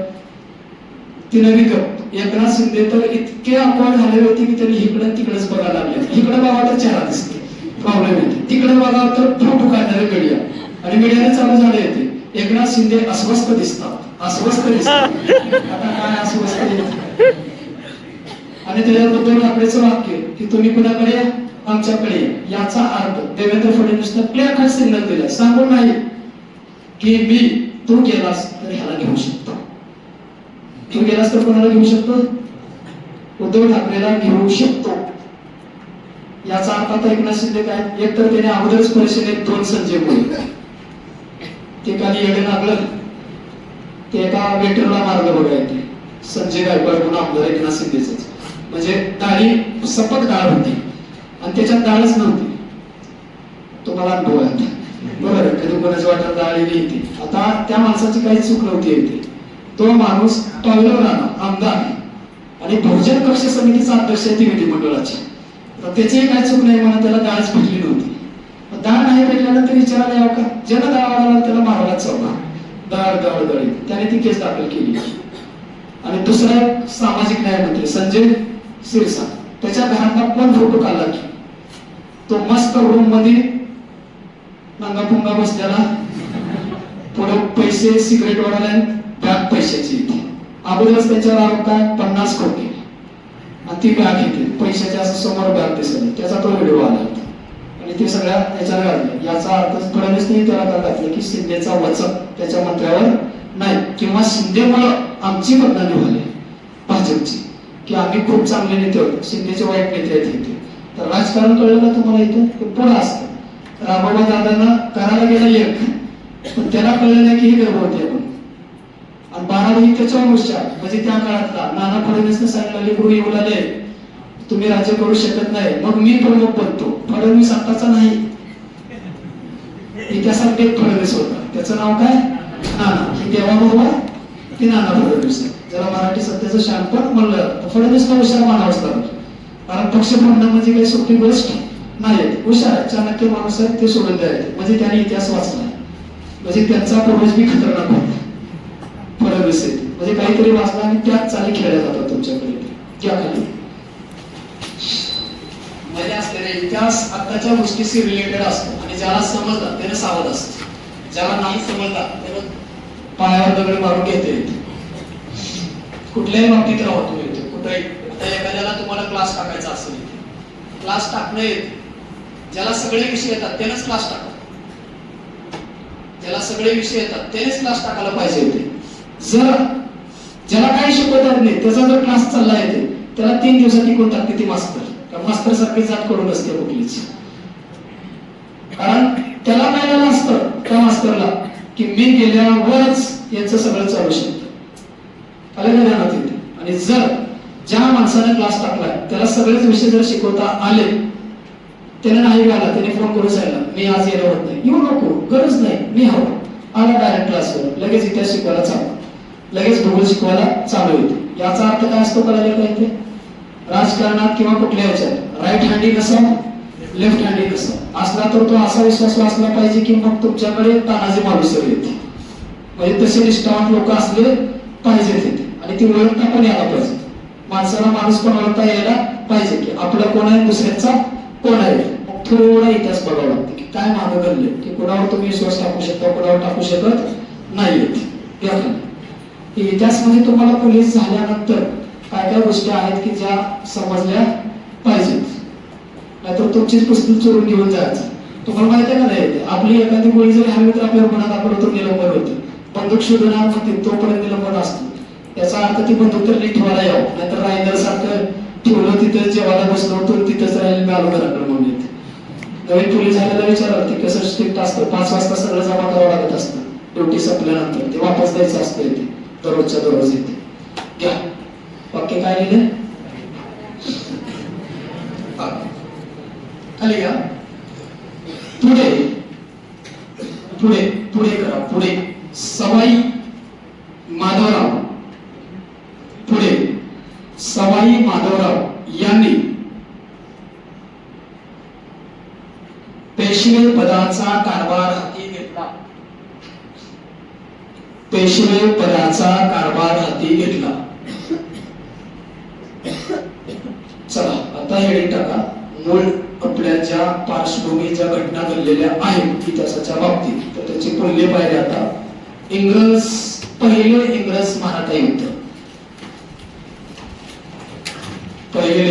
ती नवी गप. एकनाथ शिंदे तर इतके अपवाद झाले होते की त्यांनी इकडे तिकडेच बघायला लागले. इकडे बघा तर चेहरा दिसते, प्रॉब्लेम येते. तिकडे बघा तर फोटो काढणारे मीडिया, आणि मीडियाने चालू झाले येते. एकनाथ शिंदे अस्वस्थ दिसतात, अस्वस्थ दिसतात. आता काय अस्वस्थ येते. आणि त्याच्यावर उद्धव ठाकरेचं वाक्य की तुम्ही कुणाकडे आमच्याकडे, याचा अर्थ देवेंद्र फडणवीसने क्लिअर कट सिग्नल दिला, सांगून नाही की तू गेलास तर ह्याला घेऊ शकतो, तू गेलास तर कोणाला घेऊ शकतो, उद्धव ठाकरेला घेऊ शकतो. याचा अर्थ आता एकनाथ शिंदे काय, एक तर त्याने अगोदरच परिषदेत 2 संजय बोलले, ते खाली येडे लागलं, ते एका वेटरला मार्ग बघायचे. संजय गायकवाड म्हणून आमदार एकनाथ शिंदेच, म्हणजे डाळी सपक डाळ होती आणि त्याच्यात डाळच नव्हती. तुम्हाला अनुभव आहे बरोबर, कधी कोणाच्या वाटत डाळी येते. आता त्या माणसाची काही चूक नव्हती येते. तो माणूस टॉयलर आमदार आणि बहुजन कक्ष समितीचा अध्यक्ष आहे ती विधिमंडळाची. तर त्याची काही चूक नाही म्हणून त्याला डाळच भेटली नव्हती. डाळ नाही भेटल्यानंतर विचारायला यावं का, ज्यानं डाळ आला त्याला मारायला चौका, डाळ डाळ दळी. त्याने ती केस दाखल केली. आणि दुसरा सामाजिक न्याय मंत्री संजय शिरसाट, त्याच्या घरातला कोण फोटो काढला की तो मस्त रूम मध्ये नांगा पुंगा बसलेला, पुढे पैसे सिगरेट वाढायला, बॅग पैशाची येते. अगोदरच त्याच्यावर आरोप काय 50 कोटी, आणि ती बॅग येते पैशाची, असं समोर बॅग दिसत, त्याचा तो व्हिडिओ आला होता. आणि ते सगळ्या याच्यावर घातले. याचा अर्थ फडणवीसने त्याला काय घातलं की शिंदेचा वचक त्याच्या मंत्र्यावर नाही, किंवा शिंदेमुळे आमची बदनामी झाली भाजपची, की आम्ही खूप चांगले नेते होते, शिंदेचे वाईट नेते आहेत इथे. तर राजकारण कळलं ना तुम्हाला इथं पुढं असतं. रामबाबा दादांना करायला गेला एक, पण त्याला कळलं नाही की ही गर्भवती आहे. आणि 12 त्याच्यावर हुशार, म्हणजे त्या काळातला नाना फडणवीसने सांगितलं लेकरू येऊ लागले, तुम्ही राज्य करू शकत नाही, मग मी प्रमुख बनतो. फडणवीस आताचा नाही, इतिहासात एक फडणवीस होता, त्याचं नाव काय नाना. देवाबरोबर ते नाना फडणवीस. जरा मराठी सत्याचं शानपण म्हणलं तर फडणवीसला हुशार मानावंच लागलं, कारण पक्ष फोडणं म्हणजे काही सोपी गोष्ट नाही. हुशार आहे, चाणक्य माणूस आहे, ते सोडून द्यायचे. म्हणजे त्याने इतिहास वाचला, म्हणजे त्यांचा पूर्वज बी खतरनाक होता फडणवीस. म्हणजे काहीतरी वाचला आणि त्याच चाली खेळल्या जातात तुमच्याकडे त्या खाली. म्हणजे असलेला इतिहास आताच्या गोष्टीशी रिलेटेड असतो, आणि ज्याला समजला त्याने सावध असतो, ज्याला नाही समजला त्याला पायावर दगड मारून घेते. कुठल्याही बाबतीत राहू तुम्ही कुठेही. एखाद्याला तुम्हाला क्लास टाकायचा असेल, क्लास टाकणं येते, ज्याला सगळे विषय येतात त्यानेच क्लास टाका, ज्याला सगळे विषय येतात त्यानेच क्लास टाकायला पाहिजे होते. जर ज्याला काही शिकवतात नाही त्याचा जर क्लास चालला येते, त्याला 3 दिवसात टिकून टाकते ती मास्तर. मास्तर सारखी जात करून असते कुठलीच, कारण त्याला काय झालं असतं त्या मास्तरला की मी गेल्यावरच याचं सगळं चालू शकतं. ध्यानात येते. आणि जर ज्या माणसाने क्लास टाकलाय त्याला सगळेच विषय जर शिकवता आले, त्याने नाही गेला, त्याने फोन करून सांगितलं मी आज येणं होत नाही, येऊ नको, गरज नाही, मी हवं आला डायरेक्ट क्लासवर, लगेच इतिहास शिकवायला चालू. लगेच भूगोल शिकवायला चालू होते. याचा अर्थ काय असतो कळायला काय ते? राजकारणात किंवा कुठल्या ह्याच्यात राईट हँडी नसावं, लेफ्ट हँडी नसावं, असला तर तो असा विश्वास असला पाहिजे की मग तुमच्याकडे तानाजी मालुसरे येते. म्हणजे तसे निष्ठावान लोक असले पाहिजेत तिथे, आणि ती ओळखता पण यायला पाहिजे. माणसाला माणूस पण ओळखता यायला पाहिजे की आपलं कोण आहे, दुसऱ्याचा कोण आहे. मग थोडा इतिहास बघावा लागतो की काय मागं घडले, की कोणावर तुम्ही विश्वास टाकू शकता, कोणावर टाकू शकत नाहीयेत. इतिहास म्हणजे तुम्हाला पोलीस झाल्यानंतर काय काय गोष्टी आहेत की ज्या समजल्या पाहिजेत, नाहीतर तुमचीच पुस्तक चोरून घेऊन जायचं. तुम्हाला माहिती आहे का नाही, आपली एखादी गोळी जरी हवी तर आपल्यावर गुन्हा दाखल होतो, निलंबन होतं. बंदूक शोधणार म्हणते तोपर्यंत निलंबन असतो. याचा अर्थ ती बंदूक तर नीट ठेवायला यावं, नाहीतर रायदर सारखं ठेवलं तिथं जेवायला बसलो होतो तिथंच राहील मी आलो घराकडे म्हणून येते. नवीन पोलीस झालेला विचारा ते कसं स्ट्रिक्ट असतं. 5 वाजता सगळं जमा करावं लागत असतं, ड्युटी संपल्यानंतर ते वापस द्यायचं असतं इथे दररोजच्या दररोज येते. घ्या वाक्य काय लिहिलं खाली घ्या. पुढे पुढे पुढे करा. पुढे सवाई माधवराव, पुढे सवाई माधवराव यांनी पेशवे पदाचा कारभार हाती घेतला. पेशवे पदाचा कारभार हाती घेतला. चला आता हेडिंग टाका. मूळ आपल्या ज्या पार्श्वभूमी ज्या घटना घडलेल्या आहेत इतिहासाच्या बाबतीत, तर त्याची पुढले पाहिजे. आता पहिले इंग्रज मराठा युद्ध. पहिले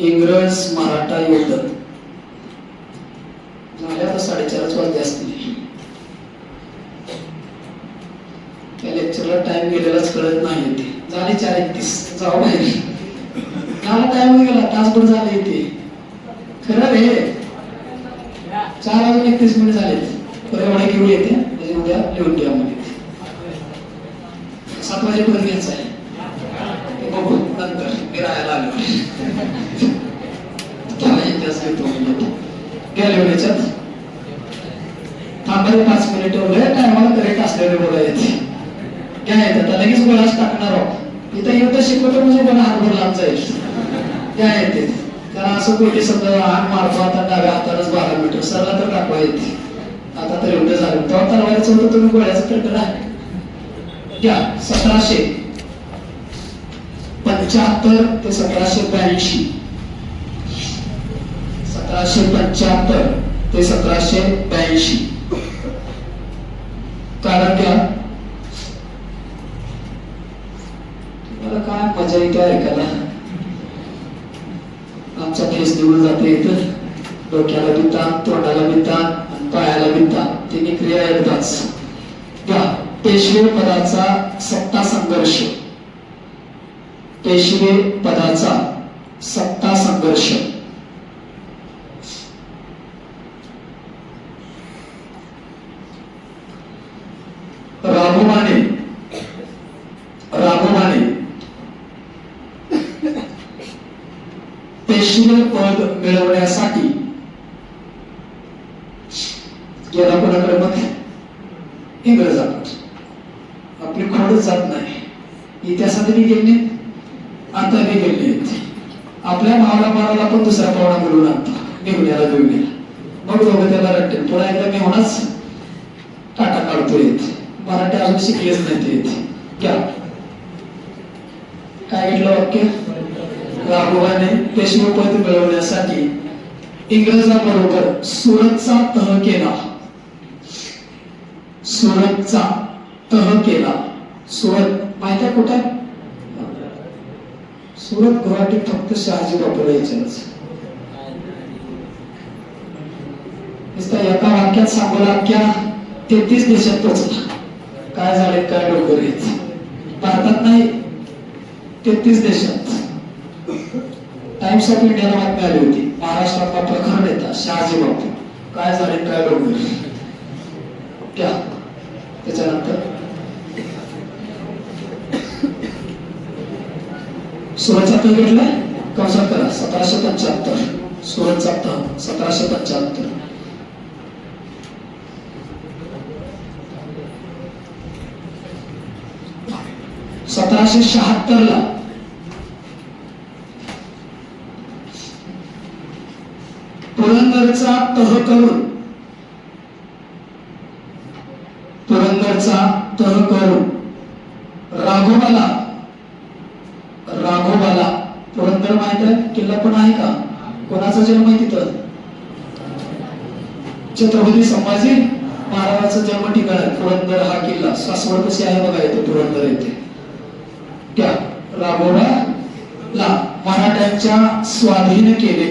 इंग्रज मराठा युद्ध झाले. आता 4:30 वाजले असतील. त्या लेक्चरला टाइम गेलेलाच कळत नाही. ते झाले 4:31. जाऊ बाहेर. मला टाइम गेला, तासभर झाले इथे. खरं रे 4:31 झाले. बरं एवढे घेऊन येते म्हणजे उद्या लिहून घ्या. मध्ये 7 वाजेपर्यंत घ्यायचं आहे. बघू नंतर मी राहायला आलो. इतिहास घेतो घ्या लिहून याच्यात. थांबायला 5 मिनिट एवढे टायमाला करेक्ट असलेले बोलायचे. घ्या येतात आता लगेच गोळाच टाकणार आहोत. इथं युद्ध शिकवतो म्हणजे मला हातभर लांब जाईल. घ्या येते कारण असं कोणी समजा हात मारतो आता डाव्या हातालाच 12 मीटर सरला तर टाकवा येते. आता तर एवढं झालं तेव्हा तरवायचं होतं तुम्ही गोळ्याचं प्रकरण आहे. घ्या 1775 ते 1782. 1775 ते 1782. कारण घ्या तुम्हाला काय मजा येते ऐकायला. आमचा फेस निवडून जाते इथं. डोक्याला बी ताण, तोंडाला बी ताण आणि पायाला बी ताण. तिन्ही क्रिया एकदाच. घ्या पेशवे पदाचा सत्ता संघर्ष. पेशवे पदाचा सत्ता संघर्ष. राघोबाने पेशवे पद मिळवण्यासाठी गेला कोणाकडे मग इंग्रजांकडे. आपली खोडच जात नाही. इतिहासात बी गेले आता बी गेले. आपल्या भावाला मारायला पण दुसरा पाहुणा मिळून आणतो. घेऊन याला मग दोघं त्याला रट्टे. पुन्हा एकदा मी होणाच टाटा काढतो येते. मराठी अजून शिकलेच नाही ते येते. घ्या काय घेतलं वाक्य. राघोबाने पेशवे पद मिळवण्यासाठी इंग्रजांबरोबर सुरतचा तह केला. सुरतचा तह केला. सुरत माहिती आहे कुठे? सुरत गुवाहाटी फक्त शहाजी बापूला यायचंच. एका वाक्यात सांगोला अख्ख्या 33 देशात पोहोचला. काय झाले काय डोकर येत. भारतात नाही 33 देशात. टाइम्स ऑफ इंडियाला बातमी आली होती. महाराष्ट्रातला प्रकरण येतात शहाजी बापू काय झाले काय डोकर. क्या त्याच्यानंतर सुरतचा तह घेतलाय कंसात करा. 1775 सुरतचा तह 1775. 1776 ला पुरंदरचा तह करून राघोबाला पुरंदर माहित आहे, किल्ला पण आहे का? कोणाचा जन्म आहे तिथं? छत्रपती संभाजी महाराजांचा जन्म ठिकाण आहे पुरंदर हा किल्ला. सासवड कशी आहे बघा इथे पुरंदर येथे. त्या राघोबाला मराठ्यांच्या स्वाधीन केले.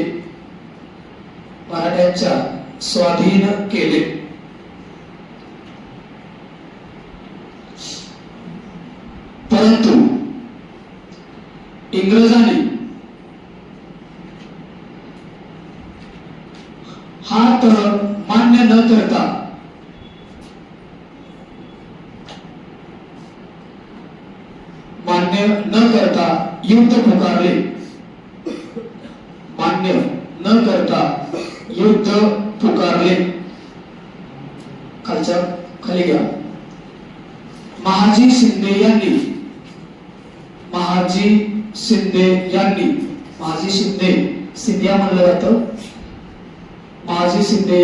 परंतु इंग्रजांनी हा तह मान्य न करता युद्ध पुकारले. खाली घ्या. महाजी सिंधिया म्हणलं जातं. महाजी शिंदे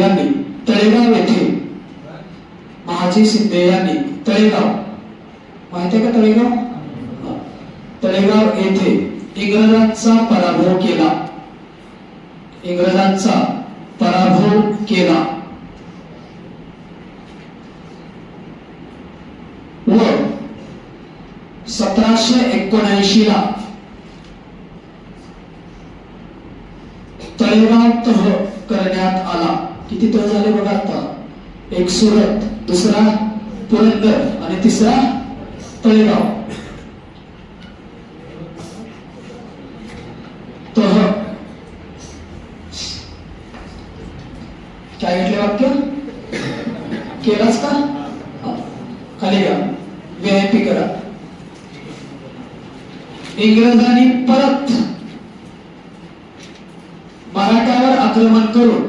यांनी तळेगाव माहिती आहे का? तळेगाव येथे इंग्रजांचा पराभव केला व 1779 ला तळेगाव तह करण्यात आला. किती तह झाले बघा आता? एक सुरत, दुसरा पुरंदर आणि तिसरा तळेगाव. तह काय घेतले वाक्य? केलाच का? खाली घ्या. VIP करा. इंग्रजांनी परत मराठ्यावर आक्रमण करून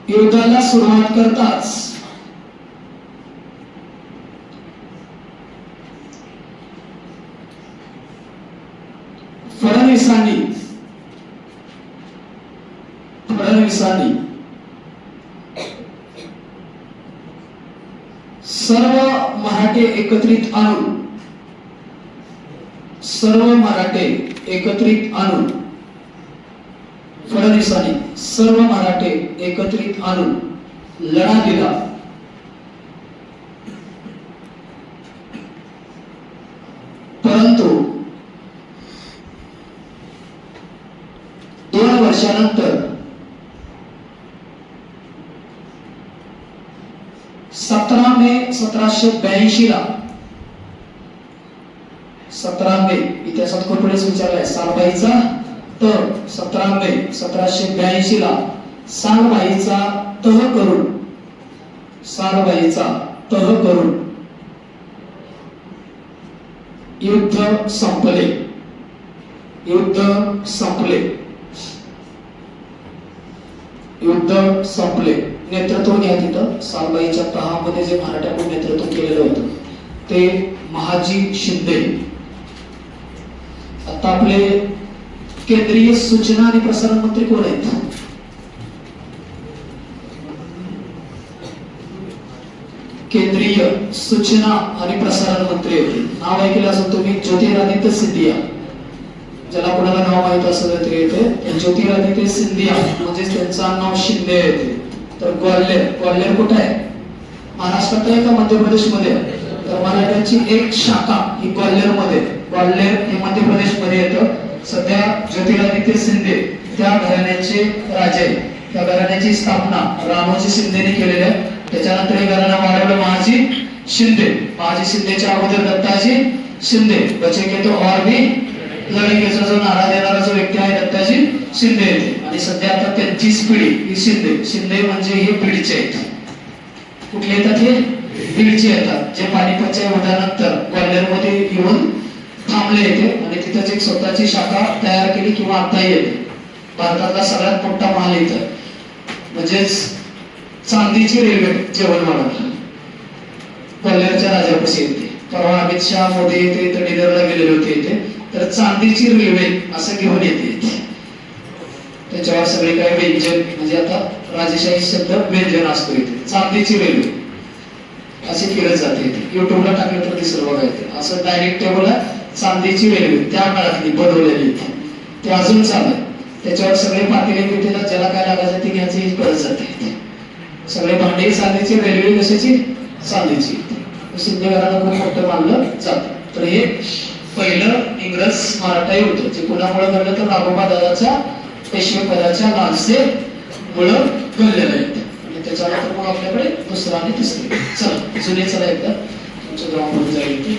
युद्धाला सुरुवात करताच फडणवीसांनी सर्व मराठे एकत्रित आणून फडणवीसांनी सर्व मराठे एकत्रित आणून लढा दिला. परंतु 2 वर्षानंतर 17 मे 1782 ला 17 मे इतिहासात कोठेच विचारलाय सालबाईचा. तर 17 मे 1782 ला सालबाईचा तह करून युद्ध संपले. नेतृत्व घ्या तिथं. सालबाईच्या तहामध्ये जे मराठ्यांकडून नेतृत्व केलेलं होतं ते महाजी शिंदे. आता आपले केंद्रीय सूचना आणि प्रसारण मंत्री कोण आहेत? केंद्रीय सूचना आणि प्रसारण मंत्री होते. नाव ऐकलं असेल तुम्ही, ज्योतिरादित्य सिंधिया. ज्याला कोणाला नाव माहित असेल तरी येते ज्योतिरादित्य सिंधिया, म्हणजे त्यांचं नाव शिंदे येते. तर ग्वाल्हेर कुठे आहे? महाराष्ट्रात आहे का मध्य प्रदेश मध्ये? तर मराठ्यांची एक शाखा ही ग्वाल्हेर हे मध्य प्रदेश मध्ये येतं. सध्या ज्योतिरादित्य शिंदे त्या घराण्याचे राजे. त्या घराण्याची स्थापना रामोजी शिंदेने केलेली आहे. त्याच्यानंतर हे घराणं वाढवलं महाजी शिंदेच्या अगोदर दत्ताजी शिंदे. बचे के तो और भी लढेंगेचा जो नारा देणारा जो व्यक्ती आहे दत्ताजी शिंदे. आणि सध्या आता त्यांचीच पिढी ही शिंदे म्हणजे हे बीडचे आहेत. कुठले येतात? हे बीडचे येतात, जे पानिपतच्या युद्धानंतर ग्वाल्हेरमध्ये येऊन थांबले येते आणि तिथंच एक स्वतःची शाखा तयार केली किंवा आता येते. भारतातला सगळ्यात मोठा महाल इथं म्हणजेच चांदीची रेल्वे जेवण बनवलं कल्याणच्या राजापाशी येते. परवा अमित शहा मोदी येथे इथं डिनरला गेलेले होते इथे, तर चांदीची रेल्वे असं घेऊन येते इथे. त्याच्यावर सगळे काही व्यंजन म्हणजे आता राजेशाही शब्द व्यंजन असतो इथे. चांदीची रेल्वे असे फिरत जाते इथे. युट्यूबला टाकलं तर दिसलं बघा इथे. असं डायरेक्ट टेबल चांदीची रेल्वे त्या काळातली बनवलेली इथे. ते अजून चालू आहे. त्याच्यावर सगळे पातेले पितेला ज्याला काय लागायचं ते घ्यायचं ही कळत जाते इथे. सगळे भांडे चांदीची, रेल्वे कशाची? चांदीची. सिंधी घराला खूप मोठं मानलं जातं. तर हे पहिलं इंग्रज मराठा युद्ध जे कुणामुळे घडलं तर राघोबा दादाच्या पेशवे पदाच्या लालसेमुळे घडलेलं आहे. आणि त्याच्यानंतर मग आपल्याकडे दुसरं आणि तिसरं. चला जुने चला एकदा तुमचं ग्राउंड जाईल.